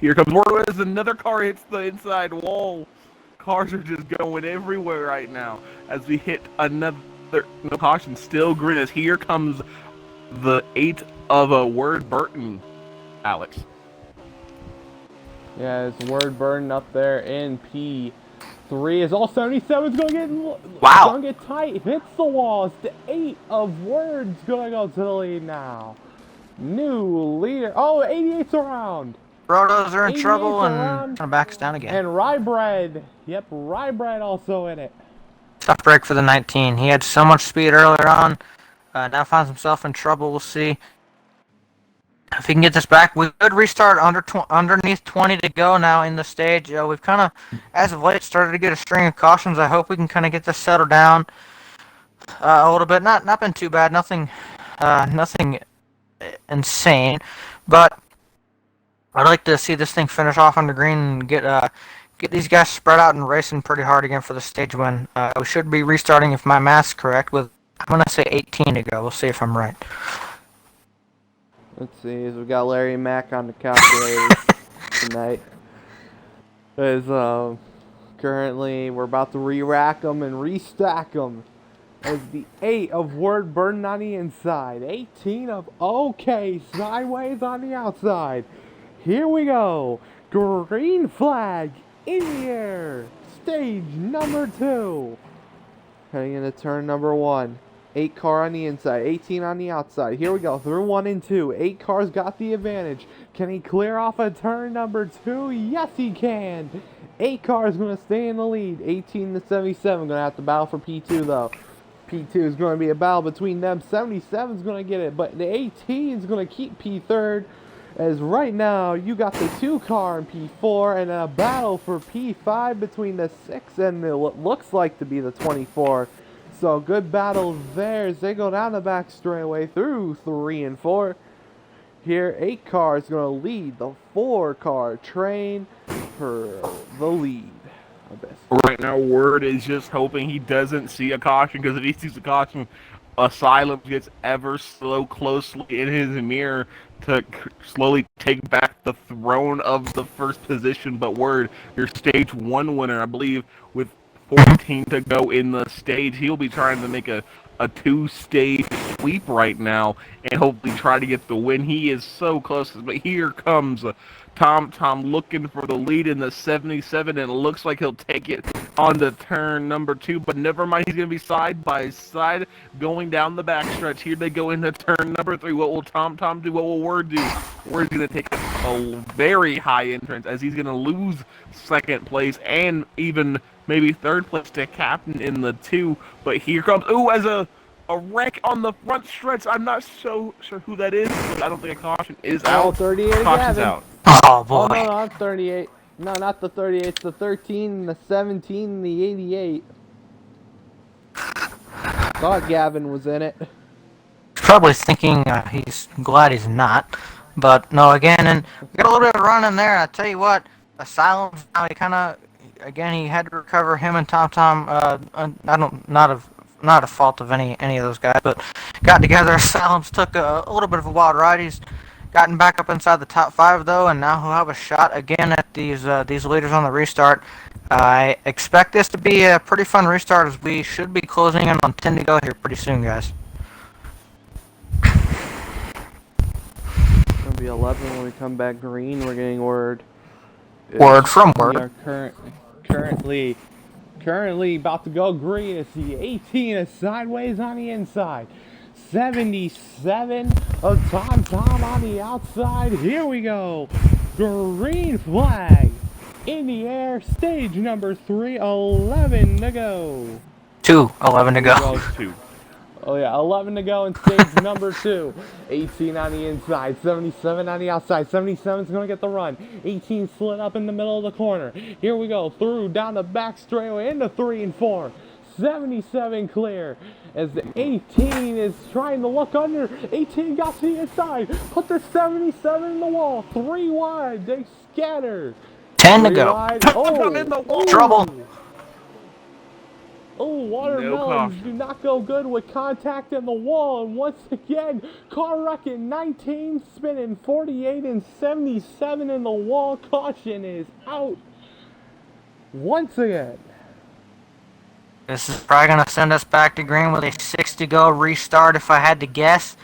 Warwiz. Another car hits the inside wall. Cars are just going everywhere right now as we hit another no caution. Still green as here comes the 8 of a Word Burton, Alex. Yeah, it's word burning up there in P3 as all 77's gonna get Wow. gonna get tight. Hits the walls. The 8 of words gonna go to the lead now. New leader. Oh, 88's around. Rotos are in 88's trouble and around. kind of backs down again. And Rybread. Yep, Rybread also in it. Tough break for the 19. He had so much speed earlier on. Now finds himself in trouble. We'll see if he can get this back. We could restart underneath 20 to go now in the stage. We've kind of, as of late, started to get a string of cautions. I hope we can kind of get this settled down a little bit. Not been too bad. Nothing insane. But I'd like to see this thing finish off on the green and get these guys spread out and racing pretty hard again for the stage win. We should be restarting, if my math's correct, with, I'm going to say 18 to go. We'll see if I'm right. Let's see, as we got Larry Mack on the calculator tonight. As currently we're about to re-rack them and restack them. As the 8 of Word Burden on the inside, 18 of OK sideways on the outside. Here we go. Green flag in the air. Stage number 2. Heading into turn number 1. 8 car on the inside, 18 on the outside. Here we go, through 1 and 2. 8 cars got the advantage. Can he clear off a turn number 2? Yes, he can. 8 cars going to stay in the lead. 18 to 77. Going to have to battle for P2, though. P2 is going to be a battle between them. 77 is going to get it, but the 18 is going to keep P3rd. As right now, you got the 2 car in P4, and a battle for P5 between the 6 and what looks like to be the 24. So good battle there as they go down the back straightaway through 3 and 4. Here, 8 car is going to lead the 4 car train for the lead. Right now, Word is just hoping he doesn't see a caution, because if he sees a caution, Asylum gets ever so closely in his mirror to slowly take back the throne of the first position. But Word, your stage 1 winner, I believe, with 14 to go in the stage, he'll be trying to make a 2-stage sweep right now and hopefully try to get the win. He is so close, but here comes Tom looking for the lead in the 77, and it looks like he'll take it on the turn number 2, but never mind, he's going to be side by side going down the backstretch. Here they go into turn number 3. What will Tom do? What will Word do? Word's going to take a very high entrance as he's going to lose second place and even maybe third place to Captain in the 2, but here comes, as a wreck on the front stretch. I'm not so sure who that is, but I don't think a caution is out. 38 Caution's Gavin. out. Oh boy. Oh, no, I'm 38. No, not the 38. It's the 13, the 17, and the 88. Thought Gavin was in it. Probably thinking he's glad he's not. But no, again, and we got a little bit of run in there. I tell you what, Asylum, now he kind of, again, he had to recover him and Tom. Not a fault of any of those guys, but got together. Asylums took a little bit of a wild ride. He's gotten back up inside the top 5 though, and now he'll have a shot again at these leaders on the restart. I expect this to be a pretty fun restart, as we should be closing in on 10 to go here pretty soon, guys. It'll be 11 when we come back green. We're getting word. Word from Word. We are currently about to go green. It's the 18 is sideways on the inside. 77 of Tom on the outside. Here we go. Green flag in the air. Stage number 3. 11 to go. 11 to go. 2. Oh yeah, 11 to go in stage number 2. 18 on the inside, 77 on the outside. 77's going to get the run. 18 slid up in the middle of the corner. Here we go, through, down the back straightaway, into 3 and 4. 77 clear as the 18 is trying to look under. 18 got to the inside, put the 77 in the wall. 3 wide, they scatter. 10 to go. I'm in the wall. Trouble. Oh, watermelons do not go good with contact in the wall. And once again, car wrecking 19, spinning 48 and 77 in the wall. Caution is out. Once again. This is probably going to send us back to green with a 6 to go restart, if I had to guess.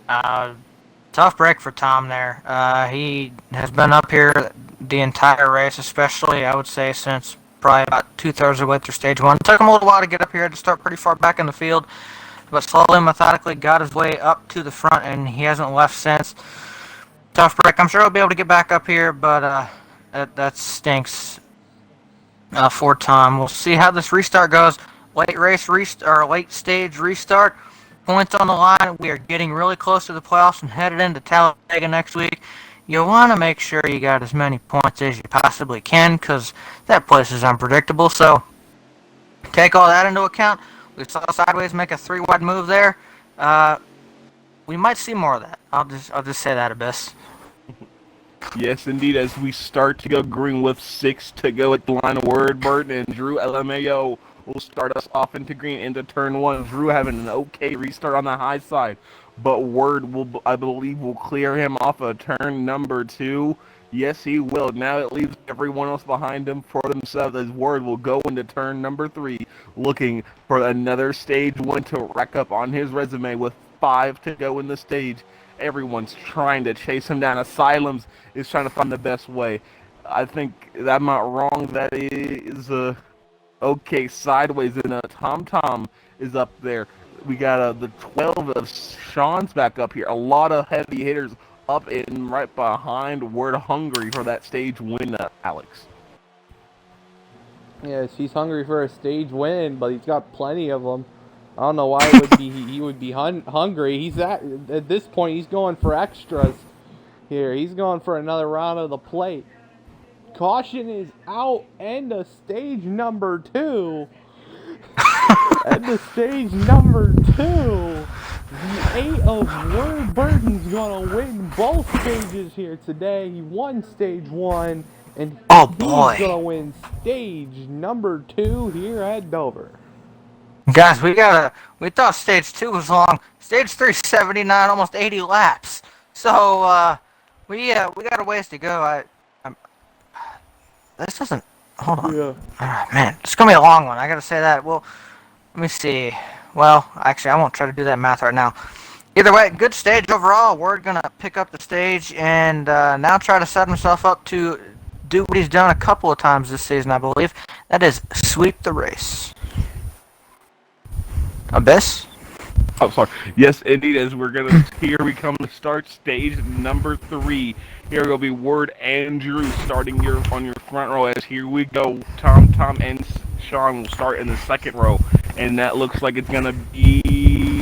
Tough break for Tom there. He has been up here the entire race, especially, I would say, since probably about 2/3 of the way through stage 1. It took him a little while to get up here, to start pretty far back in the field, but slowly, methodically got his way up to the front, and he hasn't left since. Tough break. I'm sure he'll be able to get back up here, but that stinks for Tom. We'll see how this restart goes. Late stage restart. Points on the line. We are getting really close to the playoffs and headed into Talladega next week. You want to make sure you got as many points as you possibly can, because that place is unpredictable. So take all that into account. We saw Sideways make a 3-wide move there. We might see more of that. I'll just say that, Abyss. Yes, indeed, as we start to go green with 6 to go at the line of Word, Burton, and Drew LMAO will start us off into green into turn 1. Drew having an okay restart on the high side, but Word I believe, will clear him off of turn number 2. Yes, he will. Now it leaves everyone else behind him for themselves, as Word will go into turn number 3, looking for another stage 1 to rack up on his resume with 5 to go in the stage. Everyone's trying to chase him down. Asylums is trying to find the best way. I think I'm not wrong. That is okay. Sideways, and Tom is up there. We got the 12 of Sean's back up here. A lot of heavy hitters up and right behind Word, hungry for that stage win, Alex. Yes, he's hungry for a stage win, but he's got plenty of them. I don't know why he would be hungry. He's at this point he's going for extras here. He's going for another round of the plate. Caution is out. End of stage number 2. End of stage number 2. The 8 of Word Burton's gonna win both stages here today. He won stage 1, and Oh he's boy. gonna win stage number 2 here at Dover. Guys, we thought stage 2 was long. Stage 3, 79, almost 80 laps. So, we got a ways to go. This doesn't, hold on. Yeah. Man, it's gonna be a long one, I gotta say that. Well, let me see. Well, actually, I won't try to do that math right now. Either way, good stage overall. We're gonna pick up the stage and now try to set himself up to do what he's done a couple of times this season, I believe. That is sweep the race. Abyss? Oh, sorry. Yes, indeed. As we're gonna here we come to start stage number 3. Here will be Word and Drew starting here on your front row. As here we go, Tom, and Sean will start in the second row, and that looks like it's gonna be.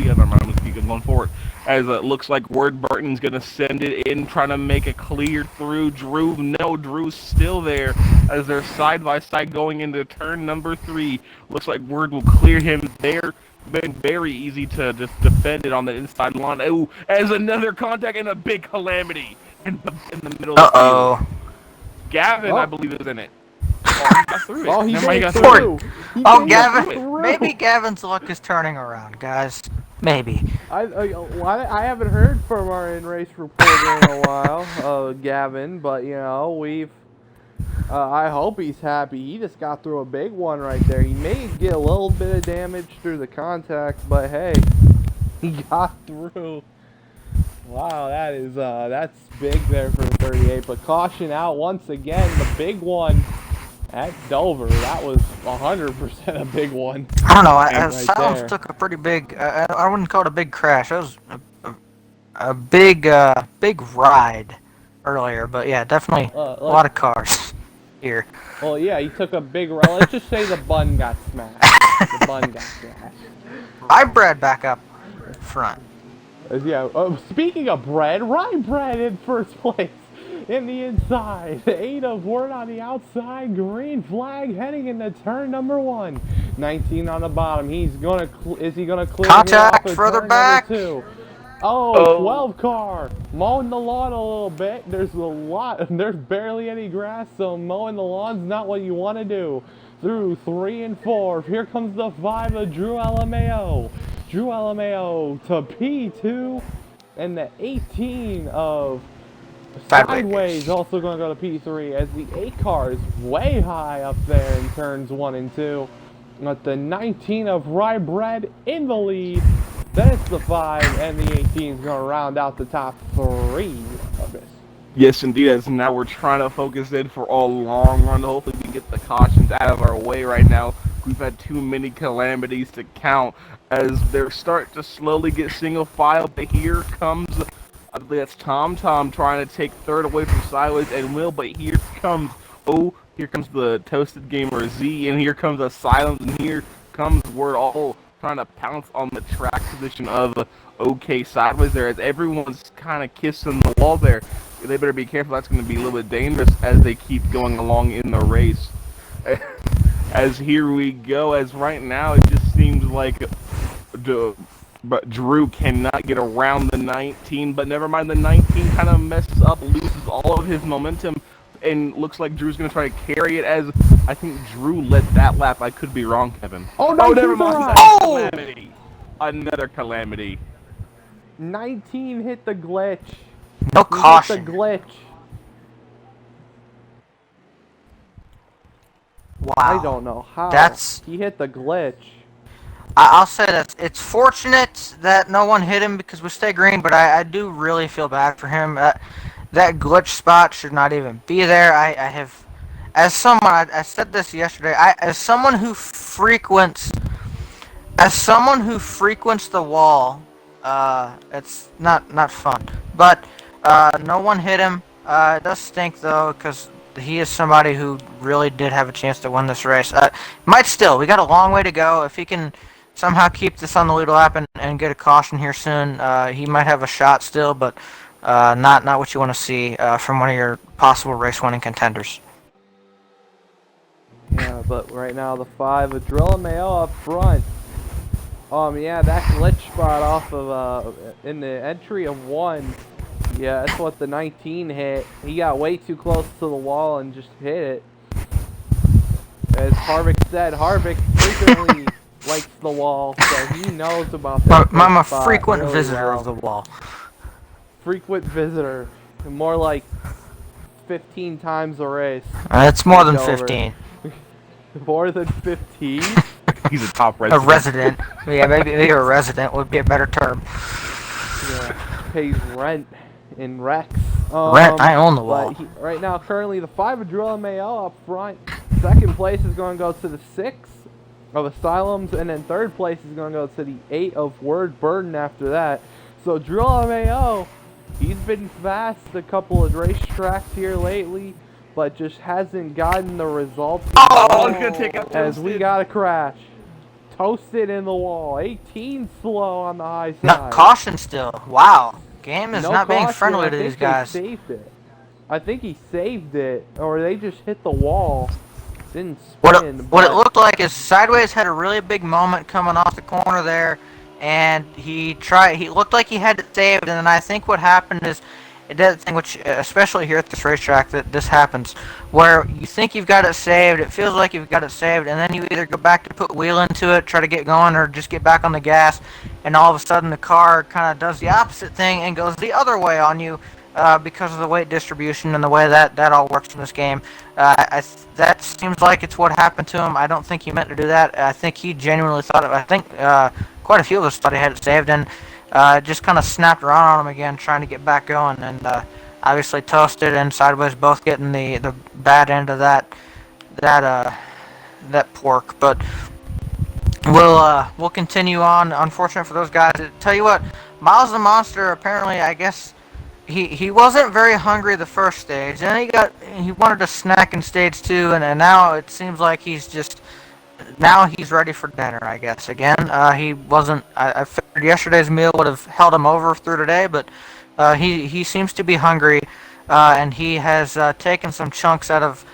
I don't know. I'm gonna keep going forward. As it looks like Word Burton's gonna send it in, trying to make a clear through Drew. No, Drew's still there as they're side by side going into turn number 3. Looks like Word will clear him there. Been very easy to just defend it on the inside line. Oh, as another contact and a big calamity in the middle of the field. Gavin, I believe, is in it. Oh, he got through it. Oh, he Never mind, got through it. through. Oh, Gavin, maybe Gavin's luck is turning around, guys. Maybe. I haven't heard from our in-race reporter in a while, Gavin, but, you know, we've... I hope he's happy. He just got through a big one right there. He may get a little bit of damage through the contact, but hey, he got through. Wow, that's big there for 38. But caution out once again, the big one at Dover. That was 100% a big one. I don't know. Right Silence there. took a pretty big. I wouldn't call it a big crash. It was a big ride earlier. But yeah, definitely a lot of cars here. Well, yeah, he took a big run. Let's just say the bun got smashed. The bun got smashed. I bred back up front. Yeah, speaking of bread, Rye Bread in first place in the inside. 8 of Word on the outside. Green flag heading into turn number 1. 19 on the bottom. Is he gonna clear Contact here off further turn back. number 2? Oh, 12 car. Mowing the lawn a little bit. There's barely any grass, so mowing the lawn's not what you want to do. Through 3 and 4. Here comes the 5 of Drew LMAO. Drew LMAO to P2. And the 18 of Sideways also going to go to P3 as the 8 car is way high up there in turns 1 and 2. With the 19 of Rye Bread in the lead. Then it's the 5 and the 18 is going to round out the top 3 of this. Yes, indeed. As now we're trying to focus in for a long run. Hopefully we can get the cautions out of our way right now. We've had too many calamities to count as they're starting to slowly get single file. But here comes, I believe that's Tom trying to take third away from Sideways and Will. But here comes, here comes the Toasted Gamer Z, and here comes a Silence, and here comes Word all trying to pounce on the track position of OK Sideways there as everyone's kind of kissing the wall there. They better be careful. That's going to be a little bit dangerous as they keep going along in the race. As here we go, as right now it just seems like but Drew cannot get around the 19, but never mind, the 19 kind of messes up, loses all of his momentum, and looks like Drew's going to try to carry it as I think Drew led that lap. I could be wrong, Kevin. Oh, no, never mind. Calamity. Another calamity. 19 hit the glitch. No caution. Hit the glitch. Wow. I don't know how. He hit the glitch. I'll say this. It's fortunate that no one hit him because we stay green, but I do really feel bad for him. That glitch spot should not even be there. I have, as someone, I said this yesterday, as someone who frequents the wall, it's not fun. But no one hit him. It does stink though, because he is somebody who really did have a chance to win this race. Might still. We got a long way to go. If he can somehow keep this on the lead lap and get a caution here soon. He might have a shot still, but not what you want to see from one of your possible race-winning contenders. Yeah, but right now the 5 Adrilla Mayo up front. Yeah, that glitch spot off of in the entry of 1. Yeah, that's what the 19 hit. He got way too close to the wall and just hit it. As Harvick said, Harvick frequently likes the wall, so he knows about that. I'm a spot frequent really visitor well. of the wall. Frequent visitor, more like 15 times a race. It's more than Over. 15. More than 15? He's a top A resident. resident. Yeah, maybe a resident would be a better term. Yeah, pays rent in Rex. Rent, I own the wall. But right now, currently, the 5 Adrilla Mayo up front. Second place is going to go to the 6 of Asylums, and then third place is going to go to the 8 of Word Burden after that. So Adrilla Mayo, he's been fast a couple of racetracks here lately, but just hasn't gotten the results. Oh, he's gonna take out as Toasted. we got a crash. Toasted in the wall. 18 slow on the high side. No, caution still. Wow. Game is No not being caution. friendly I to think these guys. They saved it. I think he saved it, or they just hit the wall. Didn't spin. What it looked like is Sideways had a really big moment coming off the corner there, and he looked like he had it saved, and then I think what happened is it did a thing which, especially here at this racetrack, that this happens, where you think you've got it saved, it feels like you've got it saved, and then you either go back to put wheel into it, try to get going, or just get back on the gas, and all of a sudden the car kind of does the opposite thing and goes the other way on you. Because of the weight distribution and the way that all works in this game. That seems like it's what happened to him. I don't think he meant to do that. I think he genuinely thought it. I think quite a few of us thought he had it saved, and just kind of snapped around on him again, trying to get back going. And obviously Toasted and Sideways both getting the bad end of that pork. But we'll continue on. Unfortunate for those guys. Tell you what, Miles the Monster apparently, I guess. He wasn't very hungry the first stage, and he wanted a snack in stage 2, and now it seems like he's ready for dinner, I guess. Again, he wasn't. I figured yesterday's meal would have held him over through today, but he seems to be hungry, and he has taken some chunks out of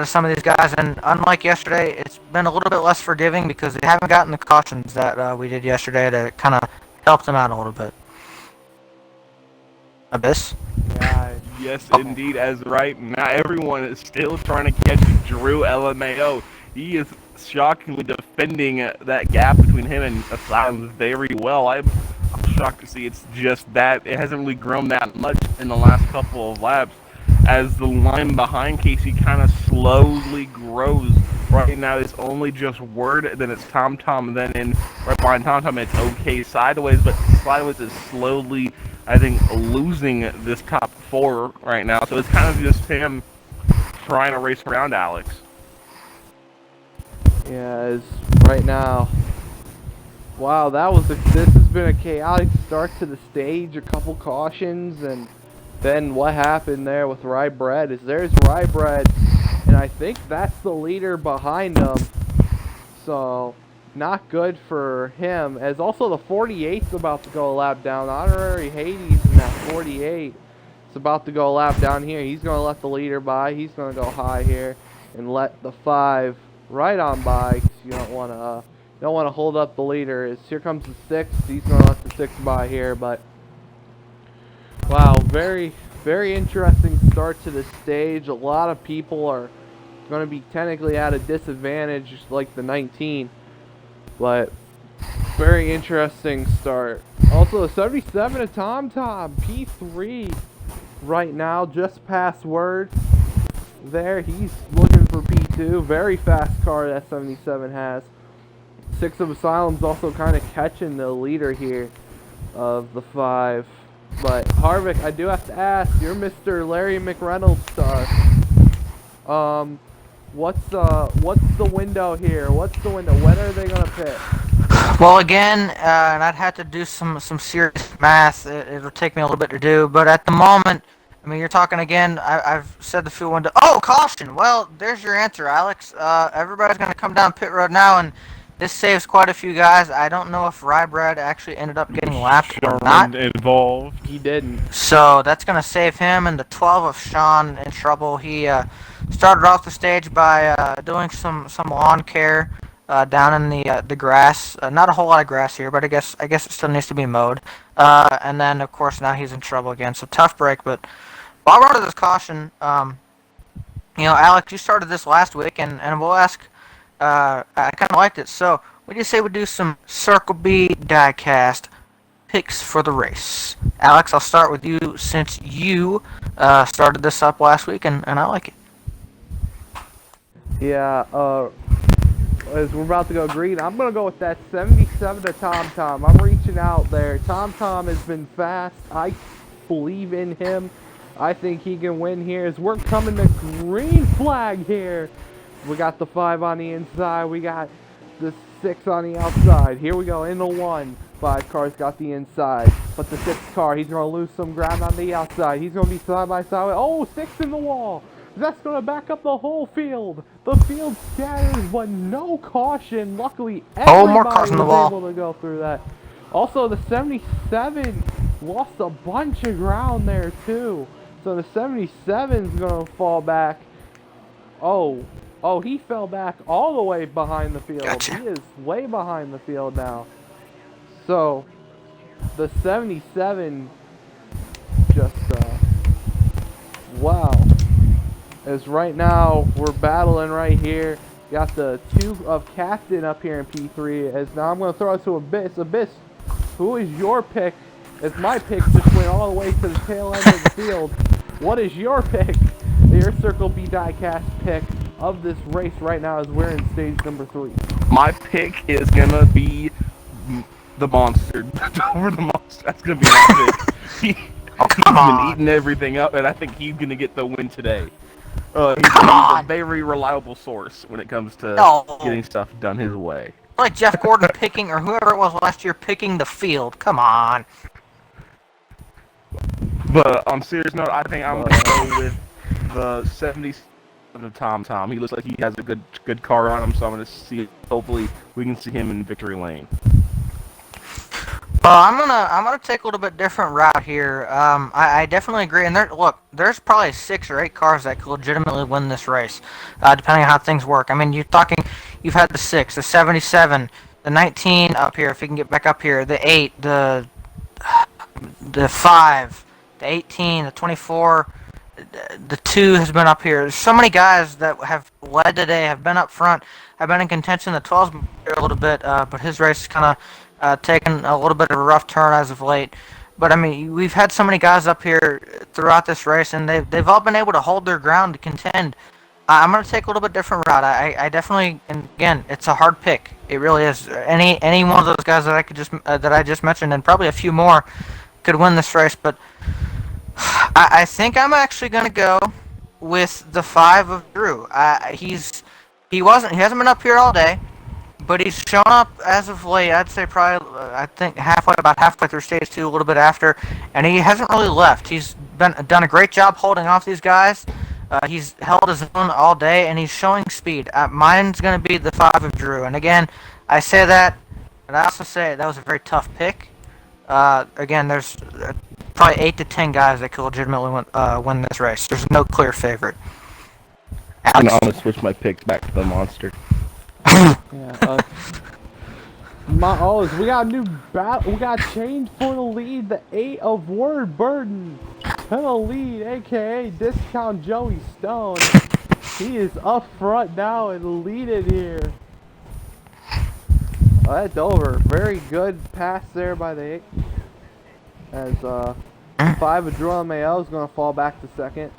some of these guys. And unlike yesterday, it's been a little bit less forgiving because they haven't gotten the cautions that we did yesterday to kind of help them out a little bit. Abyss? Yeah. Yes, indeed, as right now everyone is still trying to catch Drew LMAO. He is shockingly defending that gap between him and Asylum very well. I'm shocked to see it's just that. It hasn't really grown that much in the last couple of laps as the line behind Casey kind of slowly grows. Right now it's only just Word, then it's Tom Tom, then right behind Tom Tom it's OK Sideways, but Sideways is slowly, I think, losing this top 4 right now. So it's kind of just him trying to race around Alex. Yeah, it's right now. Wow, this has been a chaotic start to the stage. A couple cautions, and then what happened there with Rye Bread is there's Rye Bread, and I think that's the leader behind him. So not good for him. As also the 48's about to go a lap down. Honorary Hades in that 48. It's about to go a lap down here. He's going to let the leader by. He's going to go high here and let the 5 right on by. Cause you don't want to hold up the leader. Here comes the 6. He's going to let the 6 by here. But wow, very, very interesting start to the stage. A lot of people are going to be technically at a disadvantage, like the 19. But very interesting start. Also, the 77 of Tom Tom, P3 right now, just past Word. There, he's looking for P2. Very fast car that 77 has. 6 of Asylum's also kind of catching the leader here of the 5. But Harvick, I do have to ask, you're Mr. Larry McReynolds star. What's the window here? What's the window? When are they gonna pit? Well, again, and I'd have to do some serious math. It'll take me a little bit to do, but at the moment, I mean, you're talking again. I've said the fuel window. Oh, caution! Well, there's your answer, Alex. Everybody's gonna come down pit road now, and this saves quite a few guys. I don't know if Rybread actually ended up getting lapped or not. Involved. He didn't. So that's going to save him and the 12 of Sean in trouble. He started off the stage by doing some lawn care down in the grass. Not a whole lot of grass here, but I guess it still needs to be mowed. And then of course now he's in trouble again. So tough break. But while we're under this caution, Alex, you started this last week, and we'll ask. I kind of liked it. So what do you say we do some Circle B diecast picks for the race? Alex, I'll start with you since you started this up last week, and I like it. Yeah, as we're about to go green, I'm going to go with that 77 to Tom Tom. I'm reaching out there. Tom Tom has been fast. I believe in him. I think he can win here as we're coming to green flag here. We got the 5 on the inside. We got the 6 on the outside. Here we go in the 1. 5 cars got the inside. But the 6th car, he's going to lose some ground on the outside. He's going to be side by side. Oh, 6 in the wall. That's going to back up the whole field. The field scatters, but no caution. Luckily, more cars in the wall. able to go through that. Also, the 77 lost a bunch of ground there, too. So the 77's going to fall back. Oh, he fell back all the way behind the field. Gotcha. He is way behind the field now. So, the 77 just, wow. As right now, we're battling right here. Got the 2 of Captain up here in P3. As now I'm going to throw it to Abyss. Abyss, who is your pick? As my pick just went all the way to the tail end of the field. What is your pick? Your Circle B diecast pick of this race right now as we're in stage number 3. My pick is gonna be the monster. Over the monster. That's gonna be my pick. He's been eating everything up, and I think he's gonna get the win today. He's a very reliable source when it comes to getting stuff done his way. Like Jeff Gordon picking, or whoever it was last year, picking the field. Come on. But on a serious note, I think I'm gonna go with the 77 of Tom Tom. He looks like he has a good car on him, so I'm gonna see. Hopefully, we can see him in victory lane. I'm gonna take a little bit different route here. I definitely agree. And there's probably 6 or 8 cars that could legitimately win this race, depending on how things work. I mean, you've had the 6, the 77, the 19 up here. If you can get back up here, the 8, the 5, the 18, the 24. The 2 has been up here. There's so many guys that have led today, have been up front, have been in contention. The 12's been here a little bit, but his race is kind of taken a little bit of a rough turn as of late. But I mean, we've had so many guys up here throughout this race, and they've all been able to hold their ground to contend. I'm going to take a little bit different route. I definitely, and again, it's a hard pick. It really is. Any one of those guys that I just mentioned, and probably a few more, could win this race. But I think I'm actually going to go with the 5 of Drew. He hasn't been up here all day, but he's shown up as of late. I'd say probably about halfway through stage 2, a little bit after, and he hasn't really left. He's done a great job holding off these guys. He's held his own all day, and he's showing speed. Mine's going to be the 5 of Drew, and again, I say that, but I also say that was a very tough pick. Again, there's probably 8 to 10 guys that could legitimately win this race. There's no clear favorite. I'm gonna switch my picks back to the monster. Yeah. We got a new battle. We got changed for the lead. The 8 of Word Burden to the lead, aka Discount Joey Stone. He is up front now and leading here. Oh, that's over. Very good pass there by the 8. As 5 of Drew Mayo is going to fall back to second.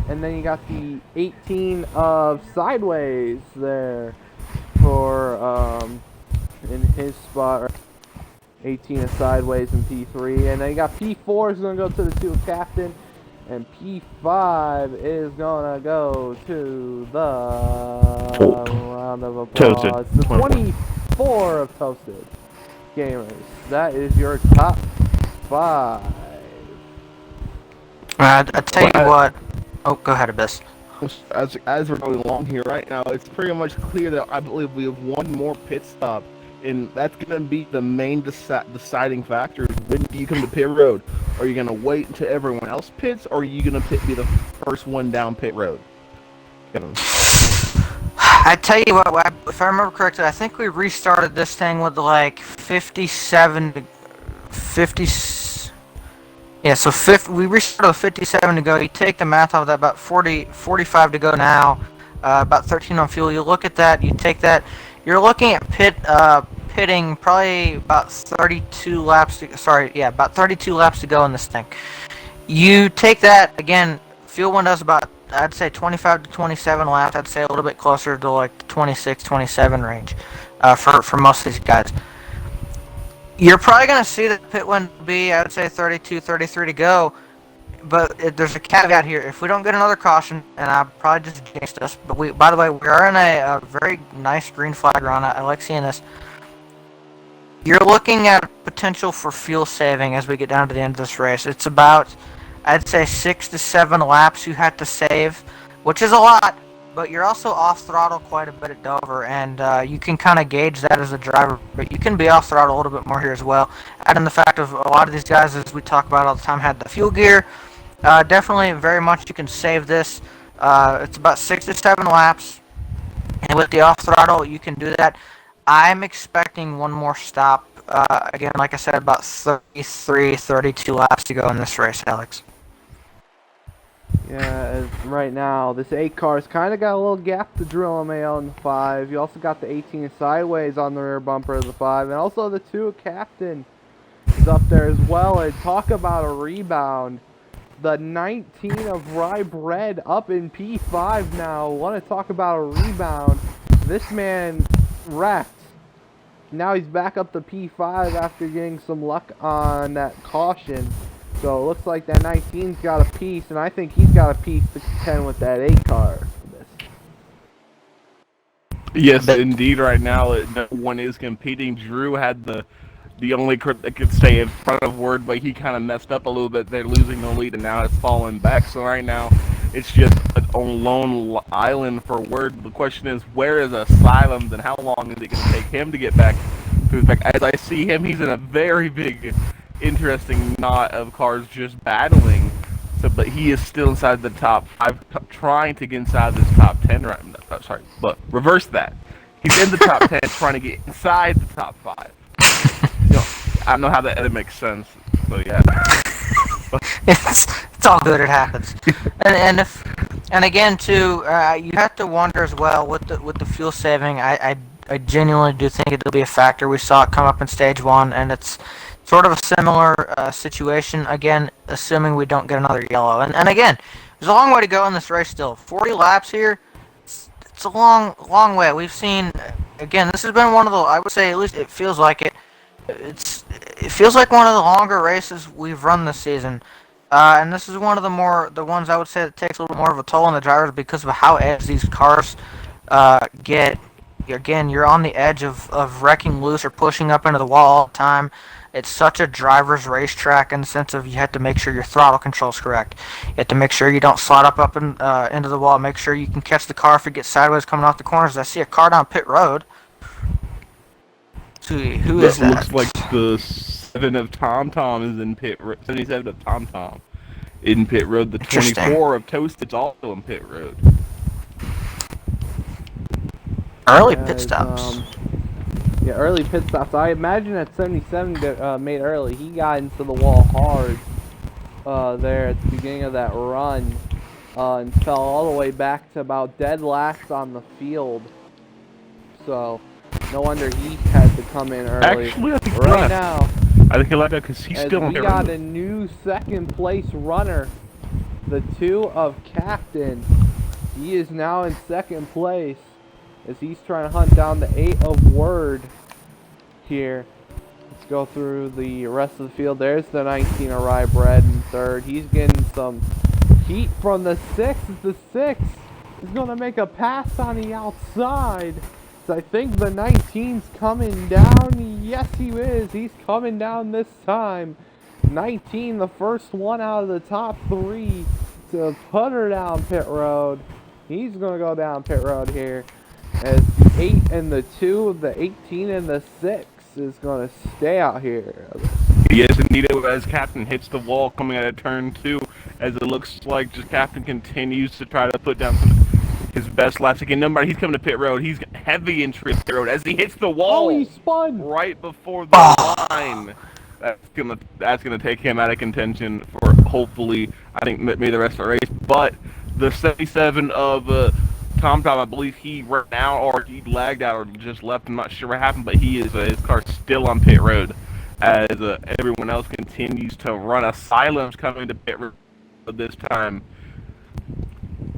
And then you got the 18 of Sideways there for in his spot. 18 of Sideways in P3. And then you got P4 is going to go to the 2 of Captain. And P5 is going to go to the round of applause. Toasted. The 24 of Toasted Gamers. That is your top 5. I tell you what. Oh, go ahead, Abyss. as we're going along here right now, it's pretty much clear that I believe we have one more pit stop, and that's going to be the main deciding factor. When do you come to pit road? Are you going to wait until everyone else pits, or are you going to be the first one down pit road? Kevin. I tell you what, if I remember correctly, I think we restarted this thing with like 57 to 50. Yeah, so we restarted with 57 to go. You take the math off that, about 45 to go now, about 13 on fuel. You look at that, you take that, you're looking at pitting probably about 32 laps. About 32 laps to go in this thing. You take that again. Fuel one does about, I'd say 25 to 27 laps. I'd say a little bit closer to like 26, 27 range for most of these guys. You're probably going to see the pit win be, I would say 32, 33 to go. But there's a caveat here. If we don't get another caution, and I probably just jinxed us, but by the way, we are in a very nice green flag run. I like seeing this. You're looking at potential for fuel saving as we get down to the end of this race. It's about, I'd say 6 to 7 laps you had to save, which is a lot, but you're also off throttle quite a bit at Dover, and you can kind of gauge that as a driver, but you can be off throttle a little bit more here as well. Add in the fact of a lot of these guys, as we talk about all the time, had the fuel gear. Definitely very much you can save this. It's about 6 to 7 laps, and with the off throttle you can do that. I'm expecting one more stop. Again, like I said, about 33, 32 laps to go in this race, Alex. Yeah, as right now, this 8 car's kind of got a little gap to drill on Mayo in the 5. You also got the 18 sideways on the rear bumper of the 5, and also the 2 captain is up there as well. And talk about a rebound. The 19 of Rye Bread up in P5 now. Want to talk about a rebound. This man wrecked. Now he's back up to P5 after getting some luck on that caution. So it looks like that 19's got a piece, and I think he's got a piece to contend with that 8 car. Yes, indeed. Right now, no one is competing. Drew had the only crit that could stay in front of Word, but he kind of messed up a little bit. They're losing the lead, and now it's falling back. So right now, it's just a lone island for Word. The question is, where is Asylum, and how long is it going to take him to get back to his back? As I see him, he's in a very big, interesting knot of cars just battling. So, but he is still inside the top 5, trying to get inside this top 10. Right? No, sorry, but reverse that. He's in the top 10, trying to get inside the top 5. You know, I don't know how that makes sense. So yeah. it's all good. It happens. And again too, you have to wonder as well with the fuel saving. I genuinely do think it'll be a factor. We saw it come up in stage 1, and it's sort of a similar situation. Again, assuming we don't get another yellow. And again, there's a long way to go in this race still. 40 laps here. It's a long way. We've seen. Again, this has been one of the. I would say at least it feels like it. It feels like one of the longer races we've run this season, and this is one of the ones I would say that takes a little more of a toll on the drivers because of how edge these cars get. Again, you're on the edge of wrecking loose or pushing up into the wall all the time. It's such a driver's racetrack in the sense of you have to make sure your throttle control is correct. You have to make sure you don't slide up into the wall. Make sure you can catch the car if it gets sideways coming off the corners. I see a car down pit road. Who is that? Looks like the 7 of Tom Tom is in pit road. 77 of Tom Tom in pit road. The 24 of Toasted's also in pit road. Early pit stops. Yeah, early pit stops. I imagine that 77 made early. He got into the wall hard there at the beginning of that run and fell all the way back to about dead last on the field. So no wonder he had to come in early. Actually, I think right now, I think he left out because he's still on pit road. We got a new second place runner, the 2 of Captain. He is now in second place as he's trying to hunt down the 8 of Word here. Let's go through the rest of the field. There's the 19 of Rye Bread in third. He's getting some heat from the 6. The 6 is going to make a pass on the outside. So I think the 19's coming down. Yes, he is. He's coming down this time. 19, the first one out of the top 3 to put her down pit road. He's going to go down pit road here. As the 8 and the 2, the 18 and the 6 is going to stay out here. Yes, indeed, as Captain hits the wall coming out of turn 2, as it looks like just Captain continues to try to put down his best laps. Again, nobody, he's coming to pit road. He's heavy entry at pit road as he hits the wall. Oh, he spun! Right before the line. That's gonna take him out of contention for hopefully, I think, maybe the rest of the race. But the 77 of Tom, I believe he ran out or he lagged out or just left. I'm not sure what happened, but he is his car's still on pit road as everyone else continues to run. Asylum's coming to pit road this time.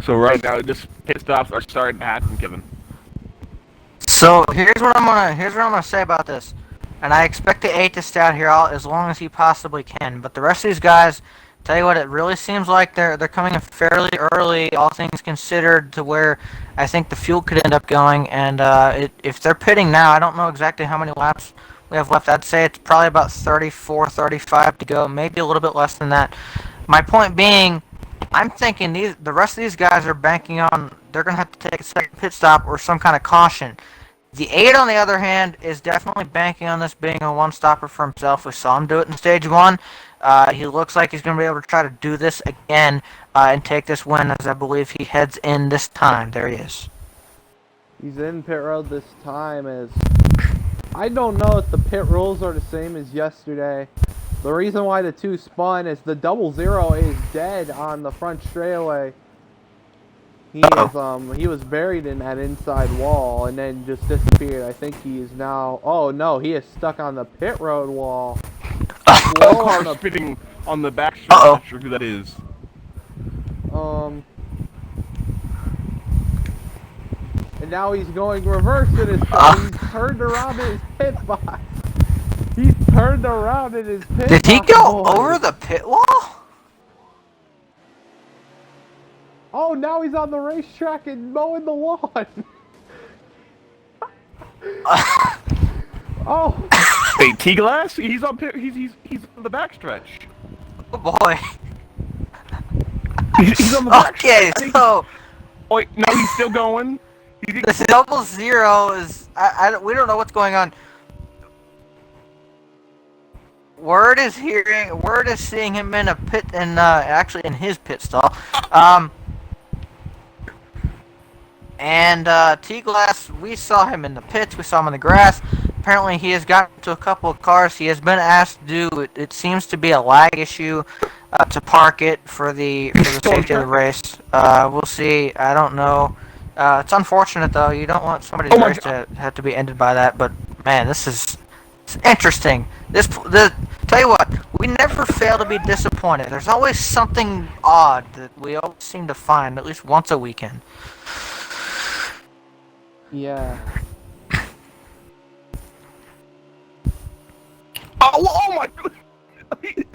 So right now, just pit stops are starting to happen, Kevin. So here's what I'm gonna say about this, and I expect the 8 to stay out here as long as he possibly can. But the rest of these guys, tell you what, it really seems like they're coming in fairly early, all things considered, to where I think the fuel could end up going. And if they're pitting now, I don't know exactly how many laps we have left. I'd say it's probably about 34, 35 to go, maybe a little bit less than that. My point being, I'm thinking the rest of these guys are banking on they're going to have to take a second pit stop or some kind of caution. The 8, on the other hand, is definitely banking on this being a one-stopper for himself. We saw him do it in Stage 1. He looks like he's going to be able to try to do this again and take this win, as I believe he heads in this time. There he is. He's in pit road this time. As I don't know if the pit rules are the same as yesterday. The reason why the 2 spun is the 00 is dead on the front straightaway. He was buried in that inside wall and then just disappeared. I think he is now. Oh no, he is stuck on the pit road wall. Car spitting on the back stretch. I'm not sure who that is. And now he's going reverse in his car. He's turned around in his pit box. He's turned around in his pit box. Did he go over the pit wall? Oh, now he's on the racetrack and mowing the lawn. Oh. Wait, T-Glass? He's on pit. He's on the backstretch. Oh boy. He's on the backstretch. Okay, so. Oh, wait, no, he's still going. This 00 is. We don't know what's going on. Word is seeing him in a pit, actually in his pit stall. And T-Glass, we saw him in the pits, we saw him in the grass. Apparently he has gotten to a couple of cars. He has been asked to do, it seems to be a lag issue, to park it for the safety of the race. We'll see, I don't know. It's unfortunate though, you don't want somebody's race to have to be ended by that, but man, it's interesting. Tell you what, we never fail to be disappointed. There's always something odd that we always seem to find, at least once a weekend. Yeah. Oh my god!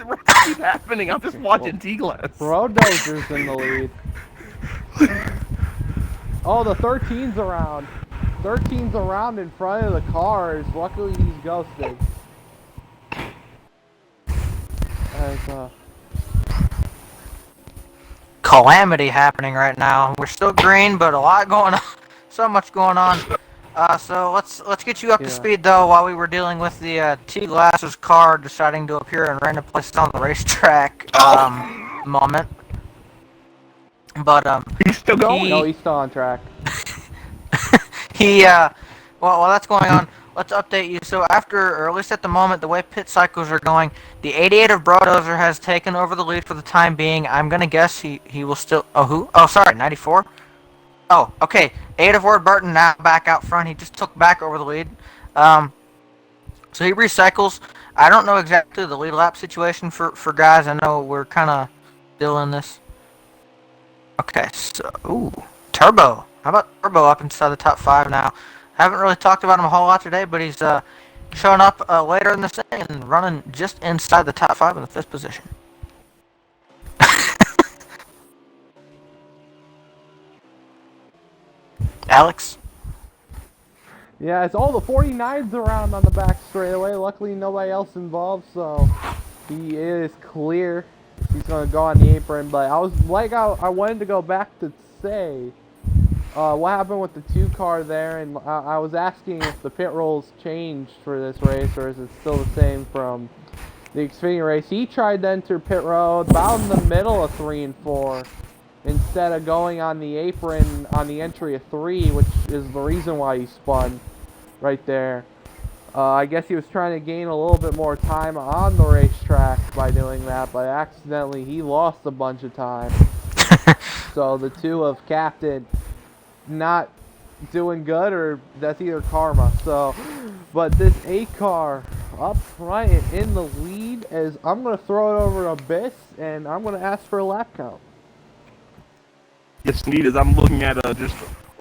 What's happening? I'm just watching T-Glass. Brodozer's in the lead. Oh, the 13's around. 13's around in front of the cars. Luckily, he's ghosted. As, calamity happening right now. We're still green, but a lot going on. So much going on. So let's get you up to speed though. While we were dealing with the T-Glass's car deciding to appear in random places on the racetrack moment. But he's still going. No, he's still on track. While that's going on, let's update you. So after, or at least at the moment, the way pit cycles are going, the 88 of Brodozer has taken over the lead for the time being. I'm gonna guess he will still. Oh, who? Oh, sorry, 94. Oh, okay. 8 of Ward Burton now back out front. He just took back over the lead. So he recycles. I don't know exactly the lead lap situation for guys. I know we're kind of still in this. Okay, so ooh, Turbo. How about Turbo up inside the top 5 now? Haven't really talked about him a whole lot today, but he's showing up later in the thing and running just inside the top 5 in the 5th position. Alex? Yeah, it's all the 49s around on the back straightaway. Luckily, nobody else involved, so he is clear. He's going to go on the apron, but I wanted to go back to say what happened with the 2 car there, and I was asking if the pit rules changed for this race, or is it still the same from the Xfinity race. He tried to enter pit road about in the middle of 3 and 4, instead of going on the apron on the entry of 3, which is the reason why he spun right there. I guess he was trying to gain a little bit more time on the racetrack by doing that, but accidentally he lost a bunch of time. So the two of Captain not doing good, or that's either karma. So, but this 8 car up front and in the lead, is I'm going to throw it over to Abyss, and I'm going to ask for a lap count. Yes, indeed. As I'm looking at just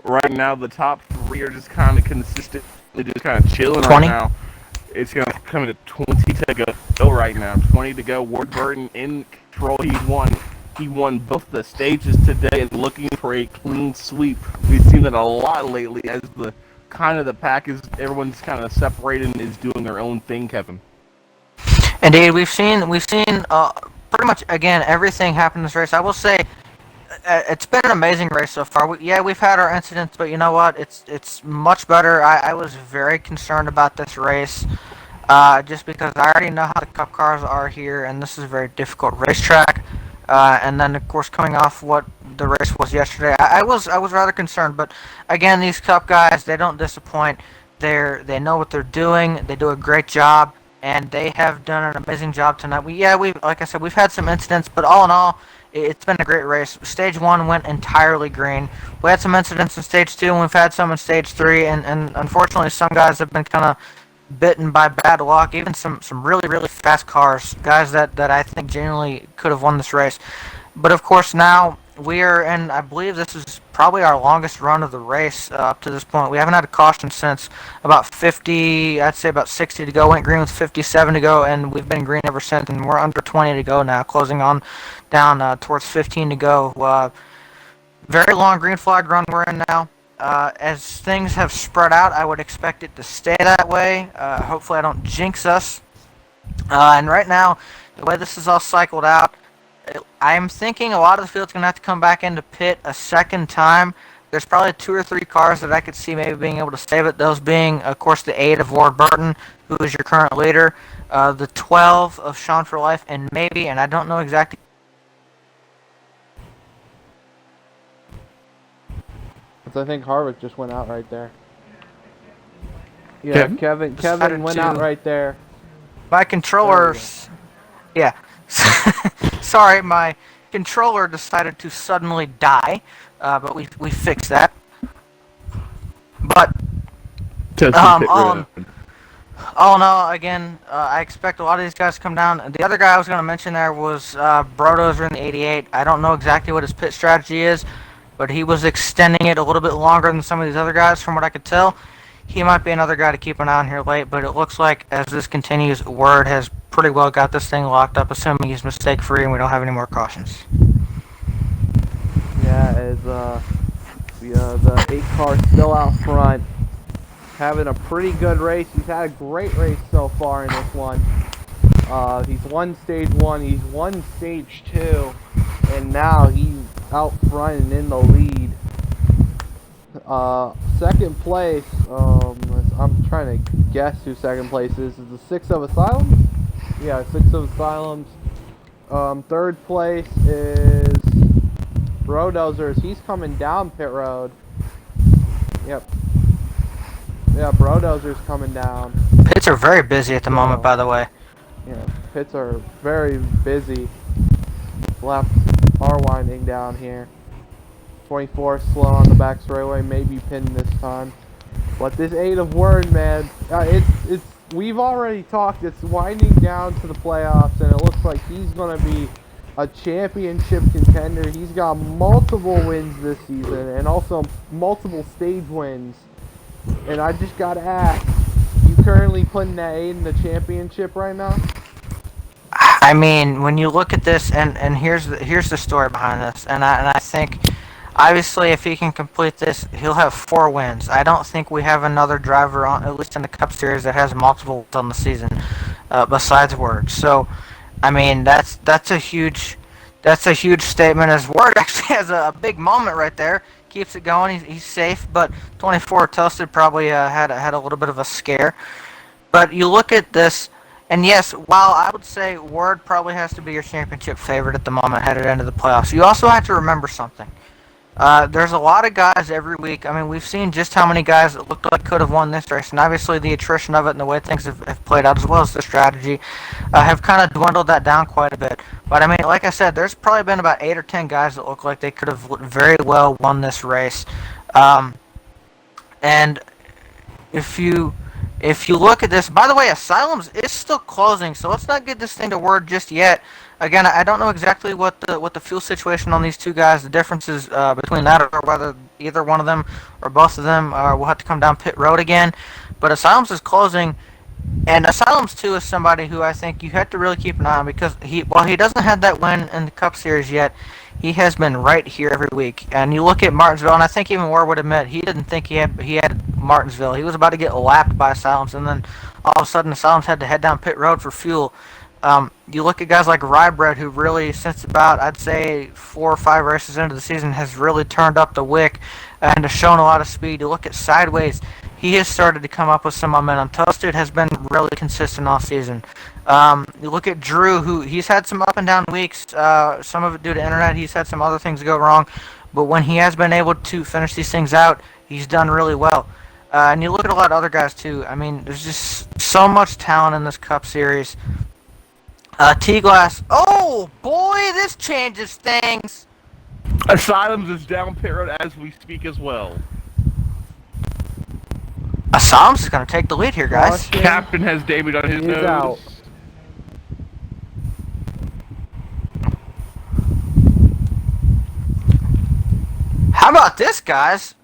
right now, the top 3 are just kind of consistently just kind of chilling 20? right now. It's going to come to 20 to go right now. 20 to go. Ward Burton in control. He won both the stages today and looking for a clean sweep. We've seen that a lot lately as the pack is, everyone's kind of separated and is doing their own thing, Kevin. Indeed, we've seen pretty much again everything happen in this race. I will say it's been an amazing race so far. We've had our incidents, but you know what? It's much better. I was very concerned about this race, just because I already know how the Cup cars are here, and this is a very difficult racetrack. And then, of course, coming off what the race was yesterday, I was rather concerned. But again, these Cup guys, they don't disappoint. They know what they're doing. They do a great job, and they have done an amazing job tonight. Like I said, we've had some incidents, but all in all, it's been a great race. Stage 1 went entirely green. We had some incidents in Stage 2, and we've had some in Stage 3, and unfortunately, some guys have been kind of bitten by bad luck. Even some really fast cars, guys that I think genuinely could have won this race. But of course now we are in, I believe this is probably our longest run of the race up to this point. We haven't had a caution since about 50, I'd say about 60 to go. Went green with 57 to go, and we've been green ever since, and we're under 20 to go now, closing on down towards 15 to go. Very long green flag run we're in now. As things have spread out, I would expect it to stay that way. Hopefully I don't jinx us. And right now, the way this is all cycled out, I'm thinking a lot of the field's going to have to come back into pit a second time. There's probably 2 or 3 cars that I could see maybe being able to save it. Those being, of course, the 8 of Ward Burton, who is your current leader, the 12 of Sean for Life, and maybe, and I don't know exactly. I think Harvick just went out right there. Yeah, Kevin went out right there. My controllers, yeah. Sorry, my controller decided to suddenly die, but we fixed that. But all in all, again, I expect a lot of these guys to come down. The other guy I was going to mention there was Brodozer in the 88. I don't know exactly what his pit strategy is, but he was extending it a little bit longer than some of these other guys, from what I could tell. He might be another guy to keep an eye on here late, but it looks like as this continues, Word has pretty well got this thing locked up, assuming he's mistake-free and we don't have any more cautions. Yeah, as the 8 car still out front, having a pretty good race. He's had a great race so far in this one. He's won Stage 1, he's won Stage 2, and now he's out front and in the lead. Second place, I'm trying to guess who second place is the 6 of Asylums? Yeah, 6 of Asylums. Third place is Brodozers. He's coming down pit road. Yep. Yeah, Brodozer's coming down. Pits are very busy at the moment, by the way. Yeah, pits are very busy. Laps are winding down here. 24 slow on the back straightaway, maybe pinned this time. But this 8 of Word, man, it's we've already talked. It's winding down to the playoffs, and it looks like he's gonna be a championship contender. He's got multiple wins this season, and also multiple stage wins. And I just gotta ask, you currently putting that 8 in the championship right now? I mean, when you look at this, and here's the story behind this, and I think, obviously, if he can complete this, he'll have 4 wins. I don't think we have another driver on, at least in the Cup Series, that has multiple wins on the season, besides Word. So, I mean, that's a huge statement. As Word actually has a big moment right there. keeps it going. He's safe, but 24 Toasted probably had a little bit of a scare. But you look at this, and yes, while I would say Word probably has to be your championship favorite at the moment headed into the playoffs, you also have to remember something. There's a lot of guys every week. I mean, we've seen just how many guys that looked like could have won this race, and obviously the attrition of it and the way things have played out, as well as the strategy, have kind of dwindled that down quite a bit. But I mean, like I said, there's probably been about 8 or 10 guys that look like they could have very well won this race. And if you look at this, by the way, Asylums is still closing, so let's not get this thing to Word just yet. Again, I don't know exactly what the fuel situation on these two guys, the differences between that, or whether either one of them or both of them will have to come down pit road again. But Asylums is closing, and Asylums too is somebody who I think you have to really keep an eye on, because while he doesn't have that win in the Cup Series yet, he has been right here every week. And you look at Martinsville, and I think even Ward would admit he didn't think he had Martinsville. He was about to get lapped by Asylums, and then all of a sudden Asylums had to head down pit road for fuel. You look at guys like Rybread, who really, since about, I'd say, 4 or 5 races into the season, has really turned up the wick and has shown a lot of speed. You look at Sideways, he has started to come up with some momentum. Toasted has been really consistent all season. You look at Drew, who he's had some up and down weeks, some of it due to internet. He's had some other things go wrong, but when he has been able to finish these things out, he's done really well. And you look at a lot of other guys too. I mean, there's just so much talent in this Cup Series. T-Glass. Oh, boy, this changes things. Asylums is down pit road as we speak as well. Asylums is going to take the lead here, guys. Caution. Captain has debuted on his He's nose. out. How about this, guys?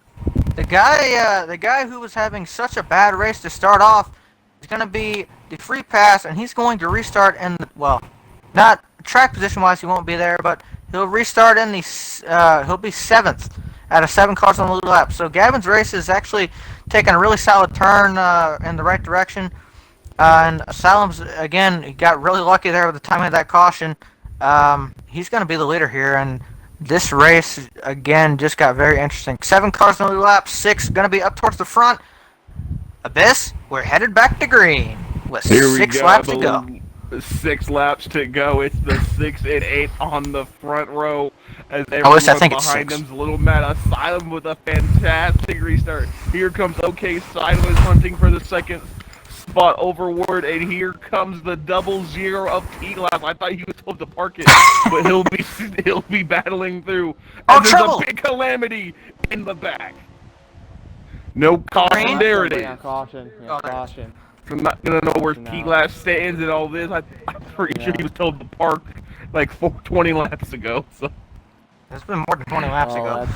The guy who was having such a bad race to start off is going to be the free pass, and he's going to restart in the, well, not track position-wise, he won't be there, but he'll restart in the, he'll be 7th out of 7 cars on the lead lap. So Gavin's race is actually taking a really solid turn in the right direction. And Asylums, again, he got really lucky there with the timing of that caution. He's going to be the leader here, and this race, again, just got very interesting. 7 cars on the lead lap, 6 going to be up towards the front. Abyss, we're headed back to green with Here we 6 go, laps to go. 6 laps to go. It's the 6 and 8 on the front row. As I everyone think it's behind 6. them's a little mad. Asylum with a fantastic restart. Here comes OK Sideways hunting for the second spot over Ward, and here comes the 00 of T-Glass. I thought he was told to park it, but he'll be battling through. Oh, And there's trouble! a big calamity in the back. No caution. Green? There it Yeah, is. caution. Yeah, Oh, there it is. caution. I'm not gonna know where No. T-Glass stands and all this. I'm pretty sure Yeah. he was told to park like 20 laps ago. So It's been more than 20 laps Oh, ago.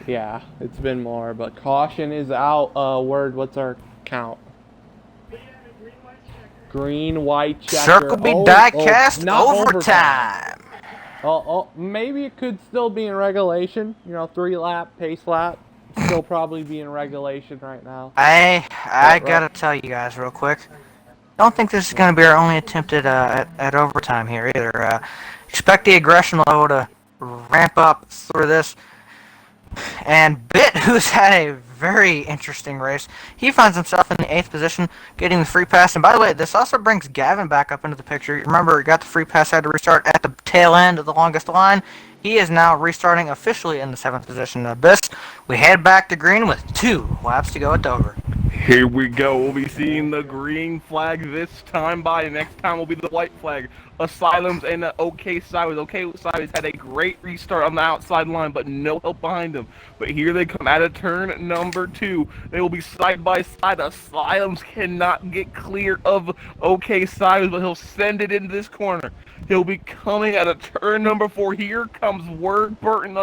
yeah, it's been more, but caution is out. Word, what's our count? Green, white, checker. Circle be die-cast not overtime. Maybe it could still be in regulation. 3-lap, pace lap. Still probably be in regulation right now. I Right. gotta tell you guys real quick. Don't think this is gonna be our only attempt at overtime here either. Expect the aggression level to ramp up through this. And Bit, who's had a very interesting race, he finds himself in the 8th position, getting the free pass. And by the way, this also brings Gavin back up into the picture. Remember, he got the free pass, had to restart at the tail end of the longest line. He is now restarting officially in the 7th position. Abyss, we head back to green with 2 laps to go at Dover. here we go. We'll be seeing the green flag this time by. Next time will be the white flag. Asylums and OK Sideways. OK Sideways had a great restart on the outside line, but no help behind them. But here they come out of turn number 2. They will be side by side. Asylums cannot get clear of OK Sideways, but he'll send it into this corner. He'll be coming out of turn number 4. Here comes Word Burton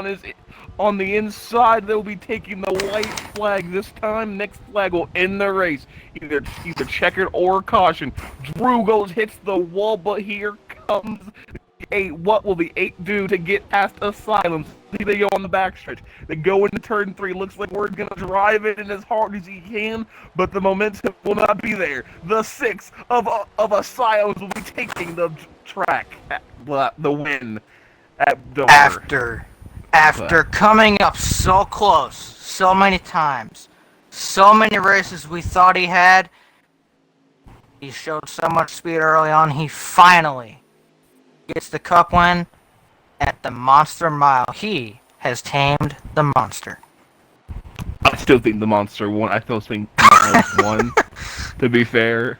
on the inside. They'll be taking the white flag this time. Next flag will end the race. Either checkered or caution. Drew hits the wall, but here comes what will the 8 do to get past Asylum? They go on the backstretch. They go into turn 3. Looks like Word's gonna drive it in as hard as he can, but the momentum will not be there. The 6 of Asylums will be taking the track, the win at Dover. After coming up so close, so many times, so many races we thought he had, he showed so much speed early on, he finally gets the cup win at the Monster Mile. He has tamed the monster. I still think the monster won. I still think Miles won. To be fair,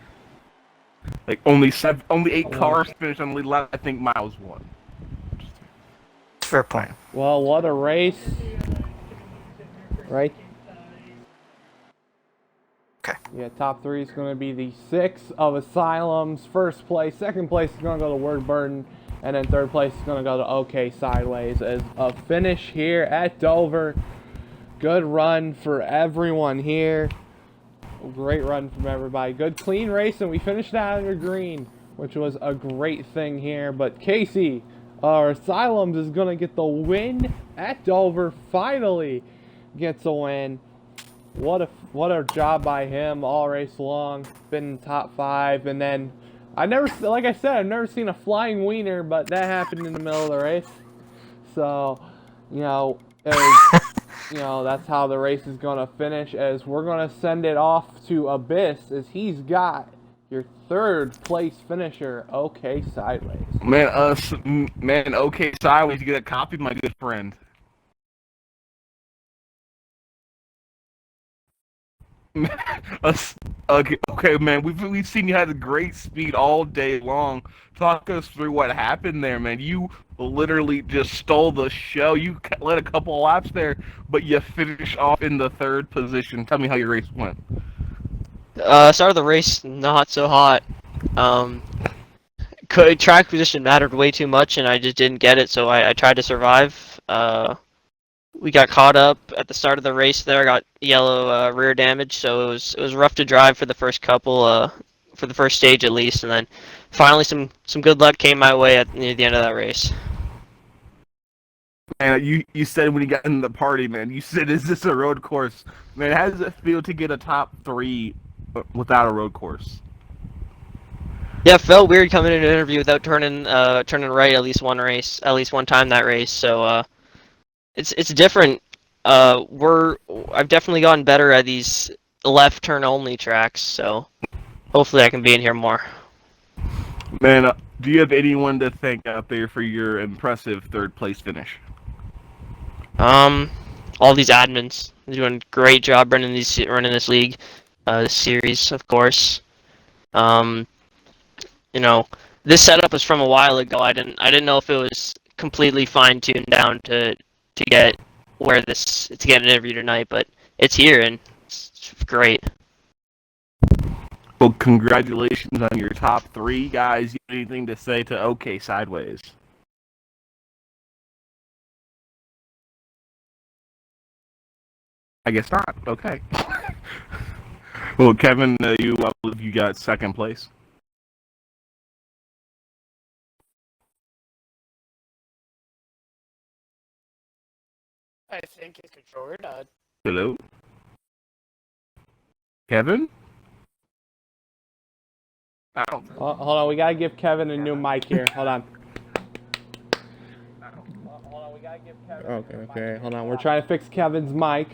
like only 8 cars finished on the lead lap. I think Miles won. Fair point. Well, what a race. Right? Okay. Yeah, top 3 is going to be the 6 of Asylums. First place. Second place is going to go to Word Burden. And then third place is going to go to OK Sideways. As a finish here at Dover. Good run for everyone here. Great run from everybody. Good clean race, and we finished out under green, which was a great thing here. But Casey, our Asylums, is going to get the win at Dover. Finally gets a win. What a job by him all race long. Been top 5, and then like I said, I've never seen a flying wiener, but that happened in the middle of the race. So, that's how the race is going to finish, as we're going to send it off to Abyss, as he's got your 3rd place finisher, OK Sideways. Man, OK Sideways, you get a copy, my good friend. Okay, man. We've seen you had a great speed all day long. Talk us through what happened there, man. You literally just stole the show. You led a couple of laps there, but you finished off in the 3rd position. Tell me how your race went. Start of the race not so hot. Track position mattered way too much, and I just didn't get it. So I tried to survive. We got caught up at the start of the race there. I got yellow rear damage, so it was rough to drive for the first couple, for the first stage at least, and then finally some good luck came my way at near the end of that race. Man, you said when you got in the party, man, you said, "Is this a road course?" Man, how does it feel to get a top 3 without a road course? Yeah, it felt weird coming into an interview without turning right at least one time that race. So it's different. I've definitely gotten better at these left turn only tracks, so hopefully I can be in here more. Man, do you have anyone to thank out there for your impressive 3rd place finish? All these admins, they're doing a great job running this league, this series, of course. This setup was from a while ago. I didn't know if it was completely fine tuned down to get to get an interview tonight, but it's here and it's great. Well, congratulations on your top 3, guys. You have anything to say to OK Sideways? I guess not. Okay. Well, Kevin, you got 2nd place. I think it's controller. Hello, Kevin. Hold on, we gotta give Kevin a new mic here. Hold on. Okay, hold on. We're trying to fix Kevin's mic.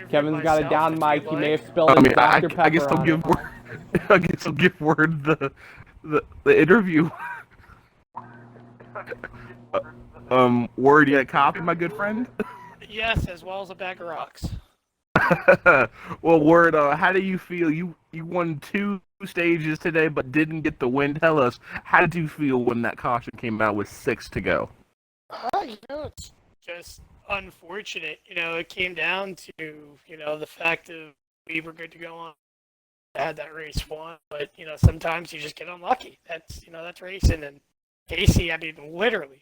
Kevin's got a down mic. He may have spilled his Dr. Pepper I guess I'll give word. I guess I'll give word the interview. Word, you got a copy, my good friend? Yes, as well as a bag of rocks. Well, Word, how do you feel? You won 2 stages today, but didn't get the win. Tell us, how did you feel when that caution came out with 6 to go? It's just unfortunate. It came down to, the fact of we were good to go on. I had that race won, but, sometimes you just get unlucky. That's racing. And Casey, literally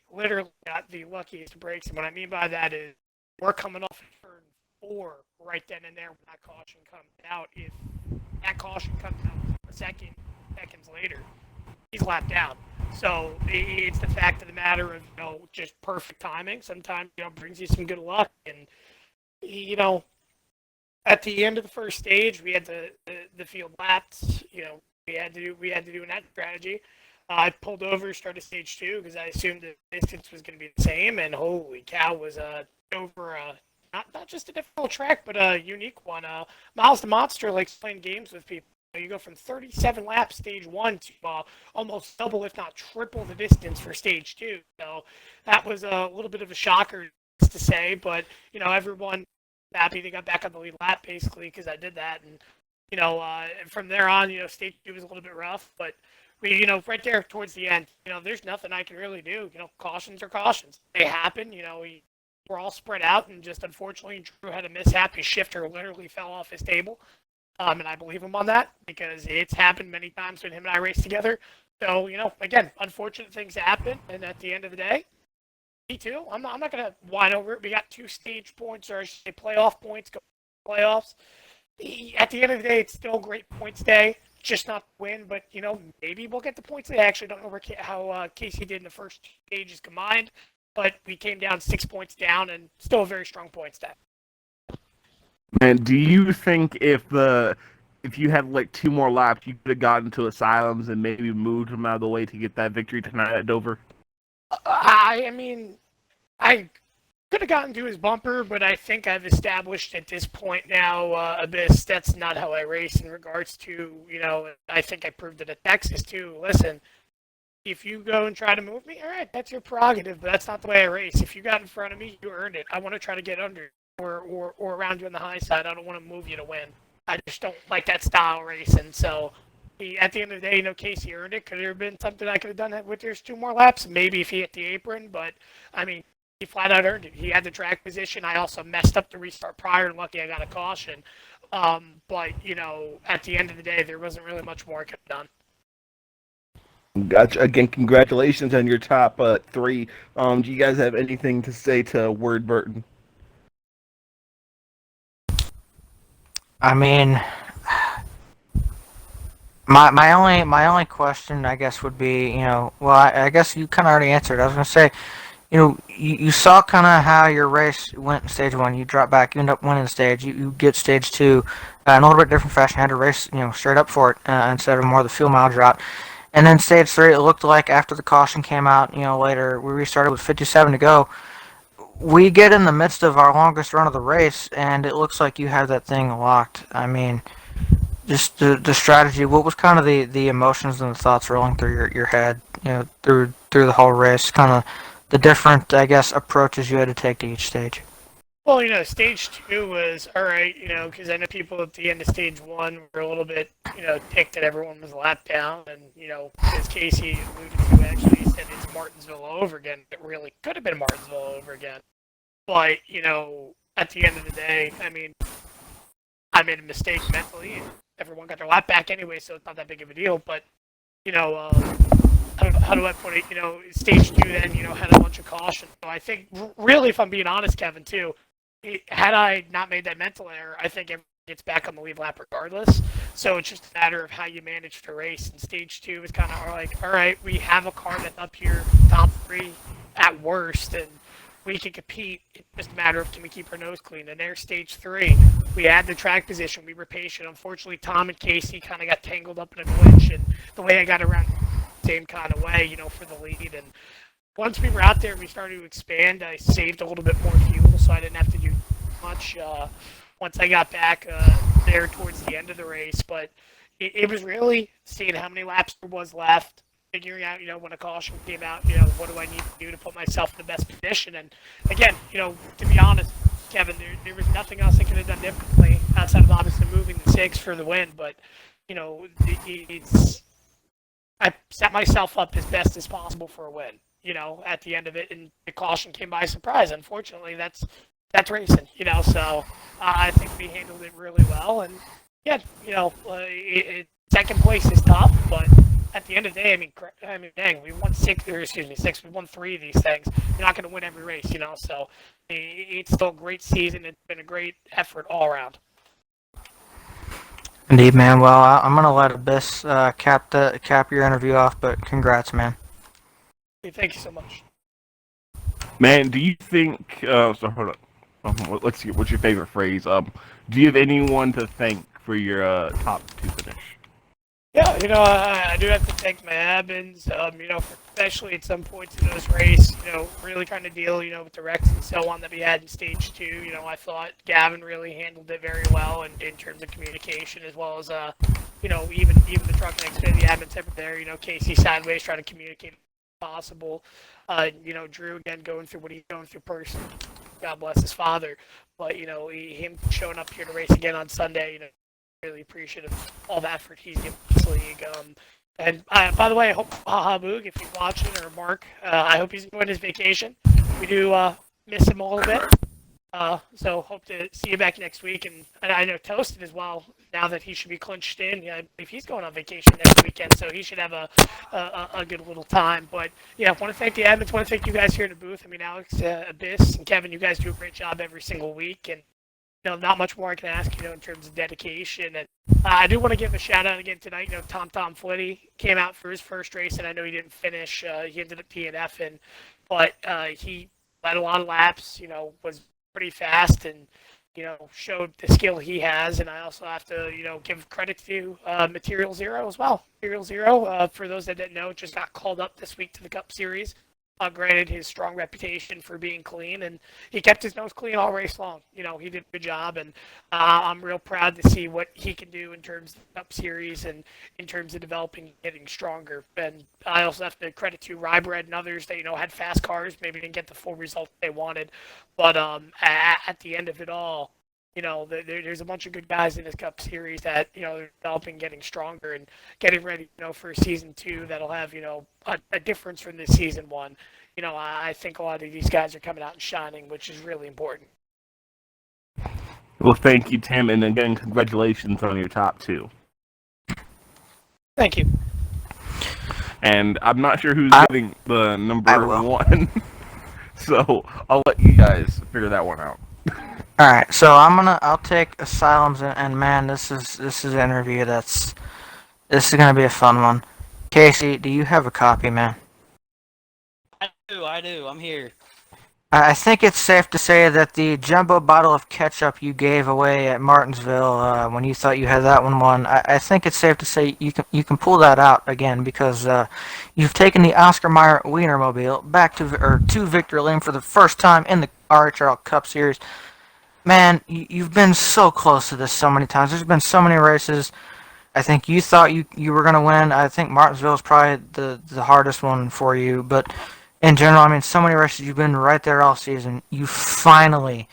got the luckiest breaks. And what I mean by that is we're coming off turn 4 right then and there when that caution comes out. If that caution comes out seconds later, he's lapped down. So it's the fact of the matter of just perfect timing. Sometimes brings you some good luck, and at the end of the first stage, we had the field laps. We had to do an that strategy. I pulled over, started stage 2 because I assumed the distance was going to be the same, and holy cow, was over not just a difficult track, but a unique one. Miles the Monster likes playing games with people. You go from 37 laps stage 1 to almost double, if not triple, the distance for stage 2. So that was a little bit of a shocker to say, but everyone happy they got back on the lead lap basically because I did that, and from there on, stage 2 was a little bit rough, but we, right there towards the end, there's nothing I can really do. Cautions are cautions. They happen. We're all spread out, and just unfortunately, Drew had a mishap. His shifter literally fell off his table, and I believe him on that because it's happened many times when him and I race together. So, again, unfortunate things happen, and at the end of the day, me too. I'm not gonna whine over it. We got 2 stage points, or I should say playoff points, go playoffs. At the end of the day, it's still a great points day. Just not win, but maybe we'll get the points. I actually don't know how Casey did in the first 2 stages combined, but we came down 6 points down, and still a very strong points day. Man, do you think if you had like 2 more laps, you could have gotten to Asylums and maybe moved them out of the way to get that victory tonight at Dover? I mean, I could have gotten to his bumper, but I think I've established at this point now, Abyss, that's not how I race in regards to, I think I proved it at Texas too. Listen, if you go and try to move me, all right, that's your prerogative, but that's not the way I race. If you got in front of me, you earned it. I want to try to get under or around you on the high side. I don't want to move you to win. I just don't like that style racing. So at the end of the day, Casey earned it. Could there have been something I could have done with there's 2 more laps? Maybe if he hit the apron, but I mean, he flat out earned it. He had the track position. I also messed up the restart prior, and lucky I got a caution. But at the end of the day, there wasn't really much more I could have done. Gotcha. Again, congratulations on your top 3. Do you guys have anything to say to Word Burton? I mean, my only question, I guess, would be, well, I guess you kind of already answered. I was gonna say, you saw kind of how your race went in stage 1. You drop back, you end up winning the stage. You get stage 2 in a little bit different fashion. You had to race, straight up for it instead of more of the fuel mileage route. And then stage 3, it looked like after the caution came out, later, we restarted with 57 to go. We get in the midst of our longest run of the race, and it looks like you have that thing locked. I mean, just the strategy. What was kind of the emotions and the thoughts rolling through your head, through the whole race? Kind of the different, I guess, approaches you had to take to each stage. Well, stage 2 was all right, because I know people at the end of stage 1 were a little bit, ticked that everyone was lapped down, and as Casey alluded to, actually, he said it's Martinsville all over again. It really could have been Martinsville all over again. But at the end of the day, I mean, I made a mistake mentally, and everyone got their lap back anyway, so it's not that big of a deal. But how do I put it? Stage 2 then, had a bunch of caution. So I think, really, if I'm being honest, Kevin, too, had I not made that mental error, I think everyone gets back on the lead lap regardless. So it's just a matter of how you manage to race. And stage 2 is kind of like, all right, we have a car that's up here, top 3 at worst, and we can compete. It's just a matter of can we keep our nose clean. And there's stage 3. We had the track position. We were patient. Unfortunately, Tom and Casey kind of got tangled up in a glitch, and the way I got around the same kind of way, for the lead. And once we were out there, we started to expand. I saved a little bit more fuel, so I didn't have to do much once I got back there towards the end of the race. But it was really seeing how many laps there was left, figuring out, when a caution came out, what do I need to do to put myself in the best position. And again, to be honest, Kevin, there was nothing else I could have done differently outside of obviously moving the 6 for the win. But, I set myself up as best as possible for a win. At the end of it, and the caution came by surprise. Unfortunately, that's racing, so I think we handled it really well. And yeah, second place is tough, but at the end of the day, I mean, dang, we won 6. We won 3 of these things. You're not going to win every race, so it's still a great season. It's been a great effort all around. Indeed, man. Well, I'm gonna let Abyss cap your interview off, but congrats, man. Thank you so much. Man, do you think? So hold on. Let's see. What's your favorite phrase? Do you have anyone to thank for your top 2 finish? Yeah, I do have to thank my admins, especially at some points in this race, really trying to deal, with the wrecks and so on that we had in stage 2. I thought Gavin really handled it very well in terms of communication, as well as, even the truck next to the admin separate there, Casey sideways trying to communicate as possible. Drew, again, going through what he's going through personally. God bless his father. But, him showing up here to race again on Sunday, really appreciative of all the effort he's given this league. And by the way, I hope Boog, if he's watching, or Mark, I hope he's enjoying his vacation. We do miss him a little bit. So hope to see you back next week. And I know Toasted as well, now that he should be clinched in. Yeah, I believe he's going on vacation next weekend, so he should have a good little time. But yeah, I want to thank the admins. Want to thank you guys here in the booth. I mean, Alex, Abyss, and Kevin, you guys do a great job every single week. And not much more I can ask, in terms of dedication. And I do want to give a shout out again tonight. Tom Flitty came out for his first race, and I know he didn't finish. He ended up DNFing, but he led a lot of laps. Was pretty fast and showed the skill he has. And I also have to give credit to Material Zero as well. Material Zero, for those that didn't know, just got called up this week to the Cup Series. Granted, his strong reputation for being clean, and he kept his nose clean all race long. He did a good job, and I'm real proud to see what he can do in terms of the Cup Series and in terms of developing, getting stronger. And I also have to credit to Rybred and others that had fast cars, maybe didn't get the full result they wanted, but at the end of it all, there's a bunch of good guys in this Cup Series that, they're developing, getting stronger, and getting ready, for season 2 that'll have, a difference from this season 1. I think a lot of these guys are coming out and shining, which is really important. Well, thank you, Tim, and again, congratulations on your top 2. Thank you. And I'm not sure who's getting the number 1, so I'll let you guys figure that one out. All right, so I'll take Asylums, and man, this is an interview this is gonna be a fun one. Casey, do you have a copy, man? I do. I'm here. I think it's safe to say that the jumbo bottle of ketchup you gave away at Martinsville when you thought you had that one won, I think it's safe to say you can pull that out again, because you've taken the Oscar Mayer Wienermobile back to victory lane for the first time in the RHRL Cup Series. Man, you've been so close to this so many times. There's been so many races. I think you thought you were going to win. I think Martinsville is probably the hardest one for you. But in general, I mean, so many races, you've been right there all season. You finally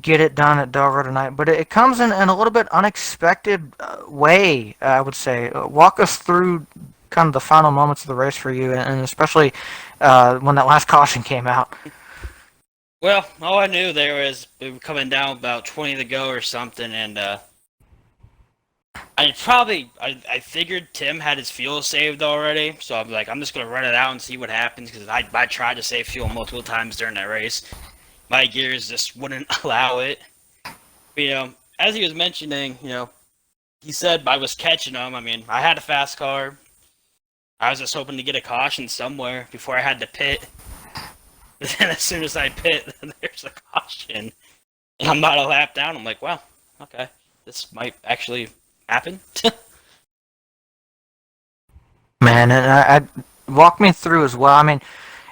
get it done at Dover tonight. But it comes in a little bit unexpected way, I would say. Walk us through kind of the final moments of the race for you, and especially when that last caution came out. Well, all I knew there was we were coming down about 20 to go or something, and I figured Tim had his fuel saved already, so I'm like, I'm just gonna run it out and see what happens, because I tried to save fuel multiple times during that race. My gears just wouldn't allow it. But, as he was mentioning, he said I was catching him. I mean, I had a fast car. I was just hoping to get a caution somewhere before I had to pit. But then as soon as I pit, there's a caution. And I'm not a lap down. I'm like, well, okay. This might actually happen. Man, and I walk me through as well. I mean,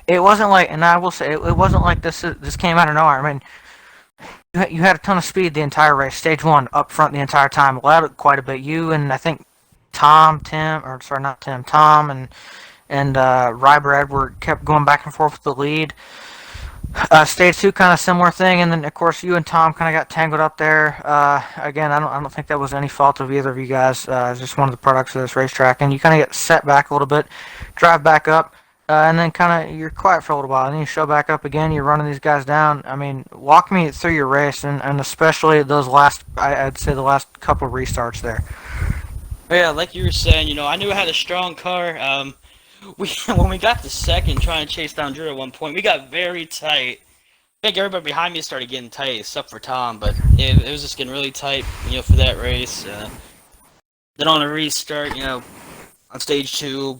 it wasn't like, and I will say, it wasn't like this came out of nowhere. I mean, you had a ton of speed the entire race. Stage 1, up front the entire time. Led quite a bit. You and I think Tom and Rybred kept going back and forth with the lead. Stage 2, kind of similar thing, and then of course you and Tom kind of got tangled up there. Again, I don't think that was any fault of either of you guys. It's just one of the products of this racetrack, and you kind of get set back a little bit, drive back up, and then kind of you're quiet for a little while, and then you show back up again. You're running these guys down. I mean, walk me through your race, and especially those I'd say the last couple of restarts there. Yeah, like you were saying, I knew I had a strong car. When we got to second, trying to chase down Drew at one point, we got very tight. I think everybody behind me started getting tight, except for Tom, but it was just getting really tight, for that race. Then on a restart, on stage 2,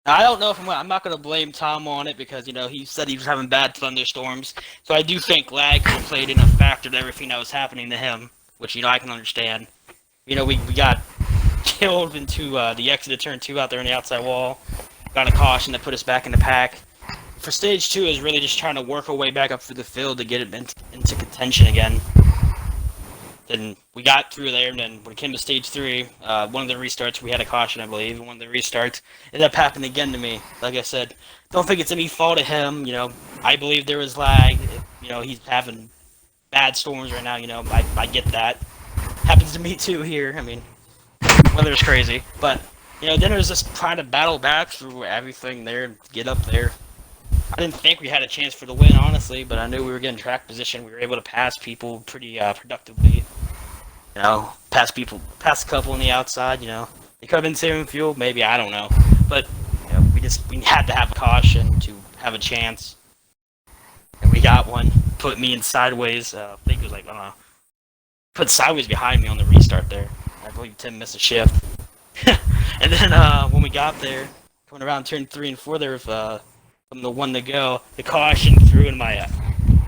now, I don't know if I'm not going to blame Tom on it, because, he said he was having bad thunderstorms. So I do think lag played in a factor to everything that was happening to him, which, I can understand. We got killed into the exit of turn 2 out there on the outside wall. Got a caution that put us back in the pack. For stage 2 is really just trying to work our way back up through the field to get it into contention again. Then we got through there, and then when it came to stage 3, one of the restarts, we had a caution, I believe, and one of the restarts ended up happening again to me. Like I said, don't think it's any fault of him, you know, I believe there was lag, you know, he's having bad storms right now, you know, I get that. Happens to me too here, I mean, weather's crazy, but, you know, then it was just trying to battle back through everything there and get up there. I didn't think we had a chance for the win, honestly, but I knew we were getting track position. We were able to pass people pretty productively. You know, pass a couple on the outside, you know. They could have been saving fuel, maybe, I don't know. But, you know, we had to have a caution to have a chance. And we got one. Put me in sideways, I think it was like, I don't know. Put sideways behind me on the restart there. I believe Tim missed a shift. And then when we got there, coming around turn 3 and 4 there with from the 1 to go, the caution threw and my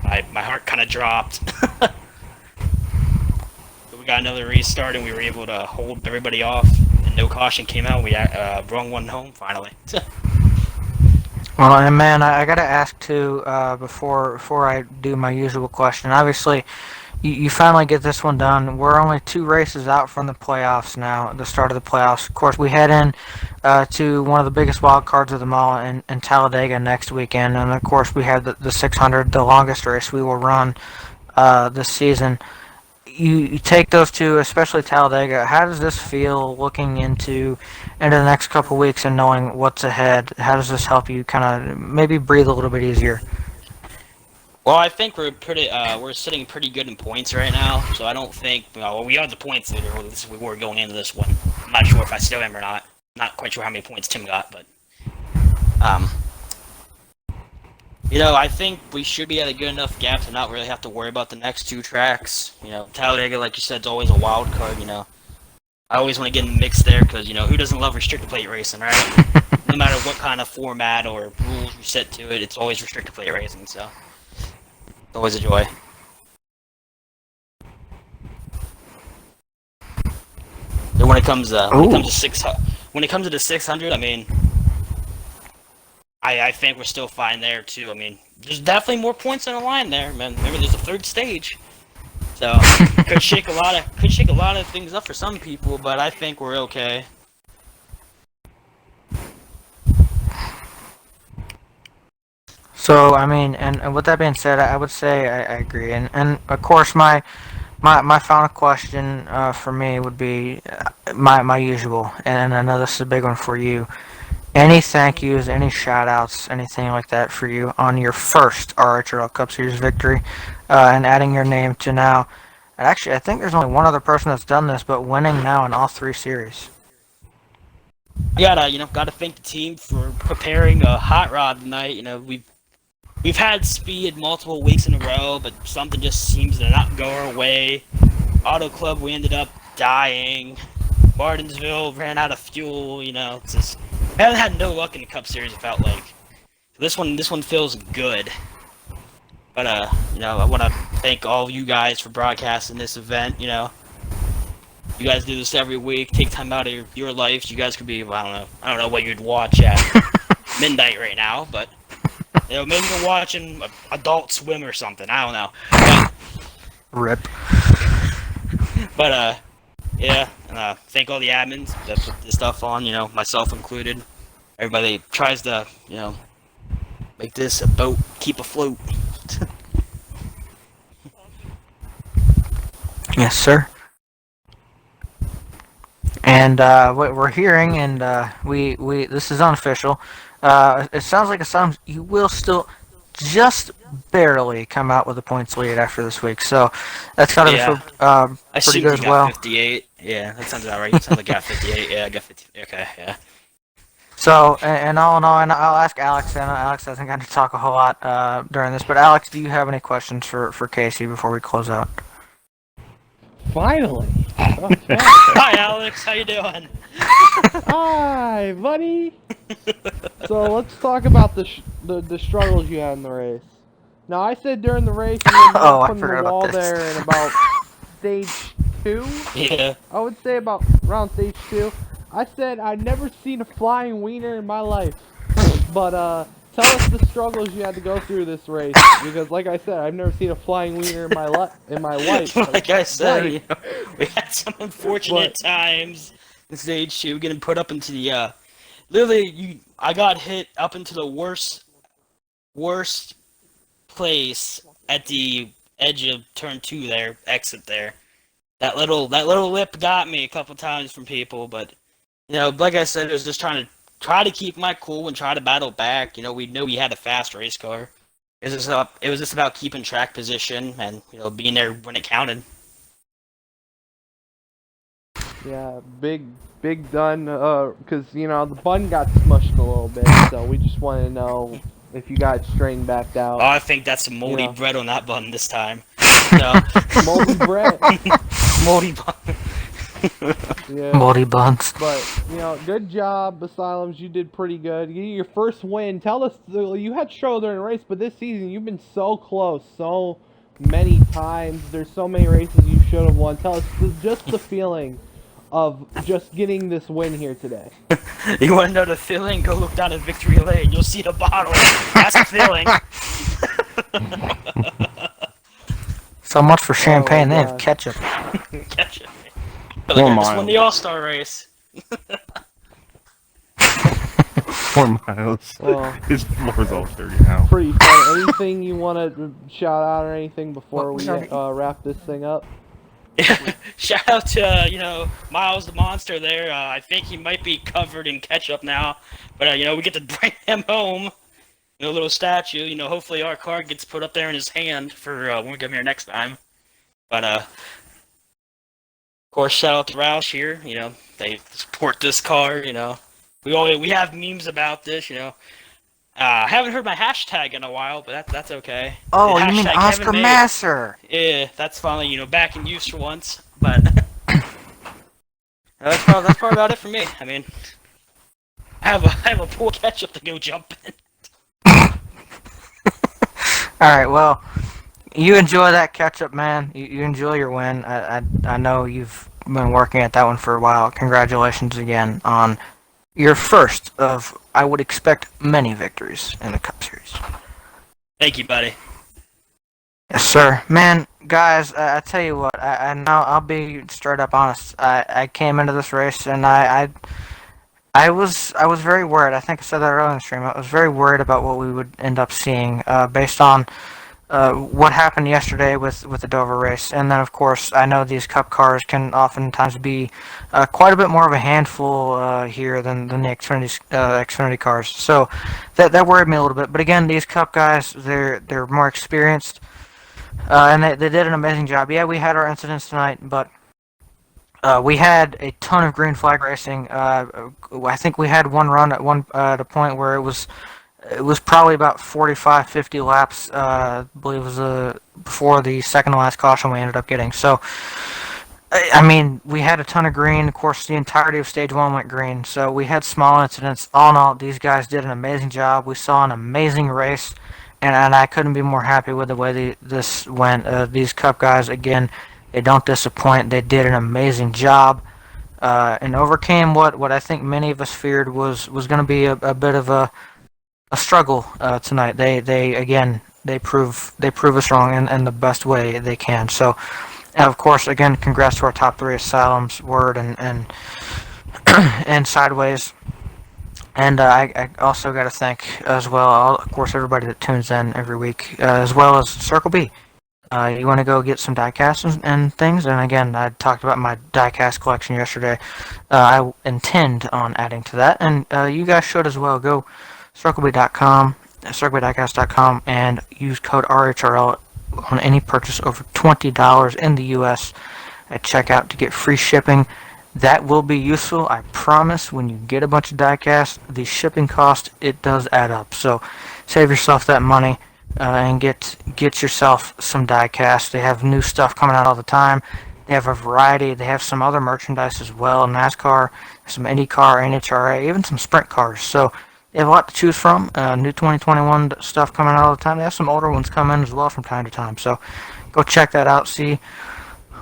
heart kind of dropped. So we got another restart and we were able to hold everybody off, and no caution came out. We brought one home finally. Well, and man, I gotta ask too, before I do my usual question. Obviously, you finally get this one done. We're only 2 races out from the playoffs now, the start of the playoffs. Of course, we head in to one of the biggest wild cards of them all in Talladega next weekend. And of course, we have the 600, the longest race we will run this season. You take those 2, especially Talladega. How does this feel looking into the next couple weeks and knowing what's ahead? How does this help you kind of maybe breathe a little bit easier? Well, I think we're sitting pretty good in points right now, so I don't think, well, we are the points leader. We were going into this one. I'm not sure if I still am or not. Not quite sure how many points Tim got, but you know, I think we should be at a good enough gap to not really have to worry about the next 2 tracks. You know, Talladega, like you said, is always a wild card, you know. I always want to get in the mix there because, you know, who doesn't love restricted plate racing, right? No matter what kind of format or rules you set to it, it's always restricted plate racing, so it's always a joy. Then when it comes to the 600, I mean, I think we're still fine there too. I mean, there's definitely more points on the line there, man. Remember, there's a 3rd stage, so could shake a lot of things up for some people, but I think we're okay. So, I mean, and with that being said, I would say I agree. And of course, my final question for me would be my usual, and I know this is a big one for you. Any thank yous, any shout outs, anything like that for you on your first RHRL Cup Series victory, and adding your name to now. And actually, I think there's only one other person that's done this, but winning now in all 3 series. I gotta thank the team for preparing a hot rod tonight. You know, we've had speed multiple weeks in a row, but something just seems to not go our way. Auto Club, we ended up dying. Martinsville ran out of fuel. You know, it's just, I haven't had no luck in the Cup Series, it felt like. This one feels good. But you know, I want to thank all of you guys for broadcasting this event. You know, you guys do this every week. Take time out of your life. You guys could be, I don't know what you'd watch at midnight right now, but you know, maybe you're watching Adult Swim or something. I don't know. But, Rip. But yeah, and thank all the admins that put this stuff on. You know, myself included. Everybody tries to, you know, make this a boat keep afloat. Yes, sir. And what we're hearing, and we this is unofficial. It sounds like you will still just barely come out with a points lead after this week. So that's kind of pretty good as well. 58. Yeah, that sounds about right. You sound like I got 58. Yeah, I got 50. Okay, yeah. So, and all in all, and I'll ask Alex, and Alex doesn't get to talk a whole lot during this, but Alex, do you have any questions for Casey before we close out? Finally. Hi, Alex. How you doing? Hi, buddy. So let's talk about the struggles you had in the race. Now I said during the race you were I from forgot the wall about this. there in about stage 2. Yeah. I would say about around stage 2. I said I'd never seen a flying wiener in my life. But tell us the struggles you had to go through this race, because like I said, I've never seen a flying wiener in my life. Like I said, Right. you know, we had some unfortunate times in stage 2 getting put up into the literally I got hit up into the worst place at the edge of turn 2 there, exit there. That little lip got me a couple times from people, but you know, like I said, it was just trying to keep my cool and try to battle back. You know, we knew we had a fast race car. It was just about keeping track position and, you know, being there when it counted. Yeah, big done. Because you know the bun got smushed a little bit, so we just want to know if you got it straightened back out. Oh, I think that's some moldy You know. bread on that bun this time. No. Moldy bread. Moldy bun. Yeah. Moldy buns. But, you know, good job, Asylums. You did pretty good. You get your first win. Tell us, you had trouble during the race, but this season you've been so close so many times. There's so many races you should have won. Tell us just the feeling of just getting this win here today. You want to know the feeling? Go look down at Victory Lane. You'll see the bottle. That's the feeling. So much for champagne. They have God. ketchup. Ketchup. But like, I just won miles. the All-Star race. 4 miles. Well, His floor's all dirty now. pretty fun. Anything you want to shout out or anything before Well, we we already- wrap this thing up? Shout out to, you know, Miles the Monster there. I think he might be covered in ketchup now. But, you know, we get to bring him home. You know, a little statue. You know, hopefully our card gets put up there in his hand for when we come here next time. But, of course, shout out to Roush here. You know, they support this card, you know. We have memes about this, you know. I haven't heard my hashtag in a while, but that's okay. Oh, The you mean hashtag Oscar Kevin May. Masser? Yeah, that's finally, you know, back in use for once. But that's probably about it for me. I mean, I have a pool ketchup to go jump in. Alright, well, you enjoy that catch-up, man. You enjoy your win. I know you've been working at that one for a while. Congratulations again on your first of, I would expect, many victories in the Cup Series. Thank you, buddy. Yes, sir. Man, guys, I tell you what, I'll be straight up honest. I came into this race and I was very worried. I think I said that earlier in the stream. I was very worried about what we would end up seeing based on what happened yesterday with the Dover race. And then, of course, I know these Cup cars can oftentimes be quite a bit more of a handful here than the Xfinity cars. So that worried me a little bit. But again, these Cup guys, they're more experienced. And they did an amazing job. Yeah, we had our incidents tonight, but we had a ton of green flag racing. I think we had one run at a point where it was probably about 45, 50 laps. I believe it was before the second to last caution we ended up getting. So, I mean, we had a ton of green. Of course, the entirety of stage 1 went green. So we had small incidents. All in all, these guys did an amazing job. We saw an amazing race, and I couldn't be more happy with the way this went. These Cup guys, again, they don't disappoint. They did an amazing job. And overcame what I think many of us feared was going to be a bit of a struggle tonight. They prove us wrong in the best way they can. So, of course, again, congrats to our top 3 Asylums, Word, and and Sideways. And I also got to thank as well, of course, everybody that tunes in every week, as well as Circle B. You want to go get some diecast and things, and again, I talked about my diecast collection yesterday. I intend on adding to that, and you guys should as well. Go circleb.com, circlebdiecast.com, and use code RHRL on any purchase over $20 in the U.S. at checkout to get free shipping. That will be useful, I promise. When you get a bunch of diecast, the shipping cost, it does add up. So save yourself that money and get yourself some diecast. They have new stuff coming out all the time. They have a variety. They have some other merchandise as well, NASCAR, some IndyCar, NHRA, even some sprint cars. So they have a lot to choose from. New 2021 stuff coming out all the time. They have some older ones come in as well from time to time. So go check that out. See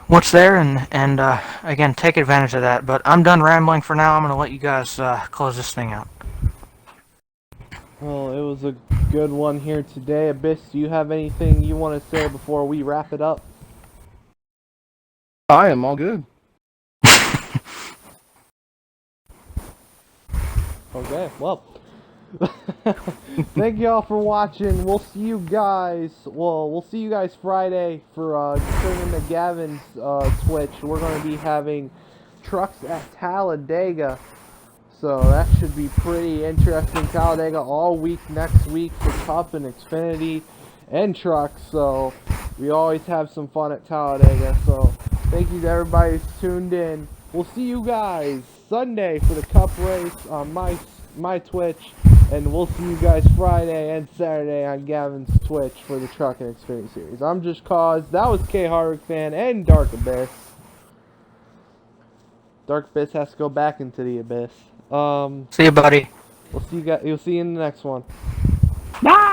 what's there, and again, take advantage of that. But I'm done rambling for now. I'm going to let you guys close this thing out. Well, it was a good one here today. Abyss, do you have anything you want to say before we wrap it up? I am all good. Okay, well, thank y'all for watching. We'll see you guys. Well, we'll see you guys Friday for tuning into Gavin's Twitch. We're going to be having trucks at Talladega, so that should be pretty interesting. Talladega all week next week for Cup and Xfinity and trucks. So we always have some fun at Talladega. So thank you to everybody who's tuned in. We'll see you guys Sunday for the Cup race on my Twitch, and we'll see you guys Friday and Saturday on Gavin's Twitch for the Truck and Xfinity Series. I'm Just Cause. That was K Hardwick Fan and Dark Abyss. Dark Abyss has to go back into the abyss. See you, buddy. We'll see you guys. You'll see you in the next one. Bye.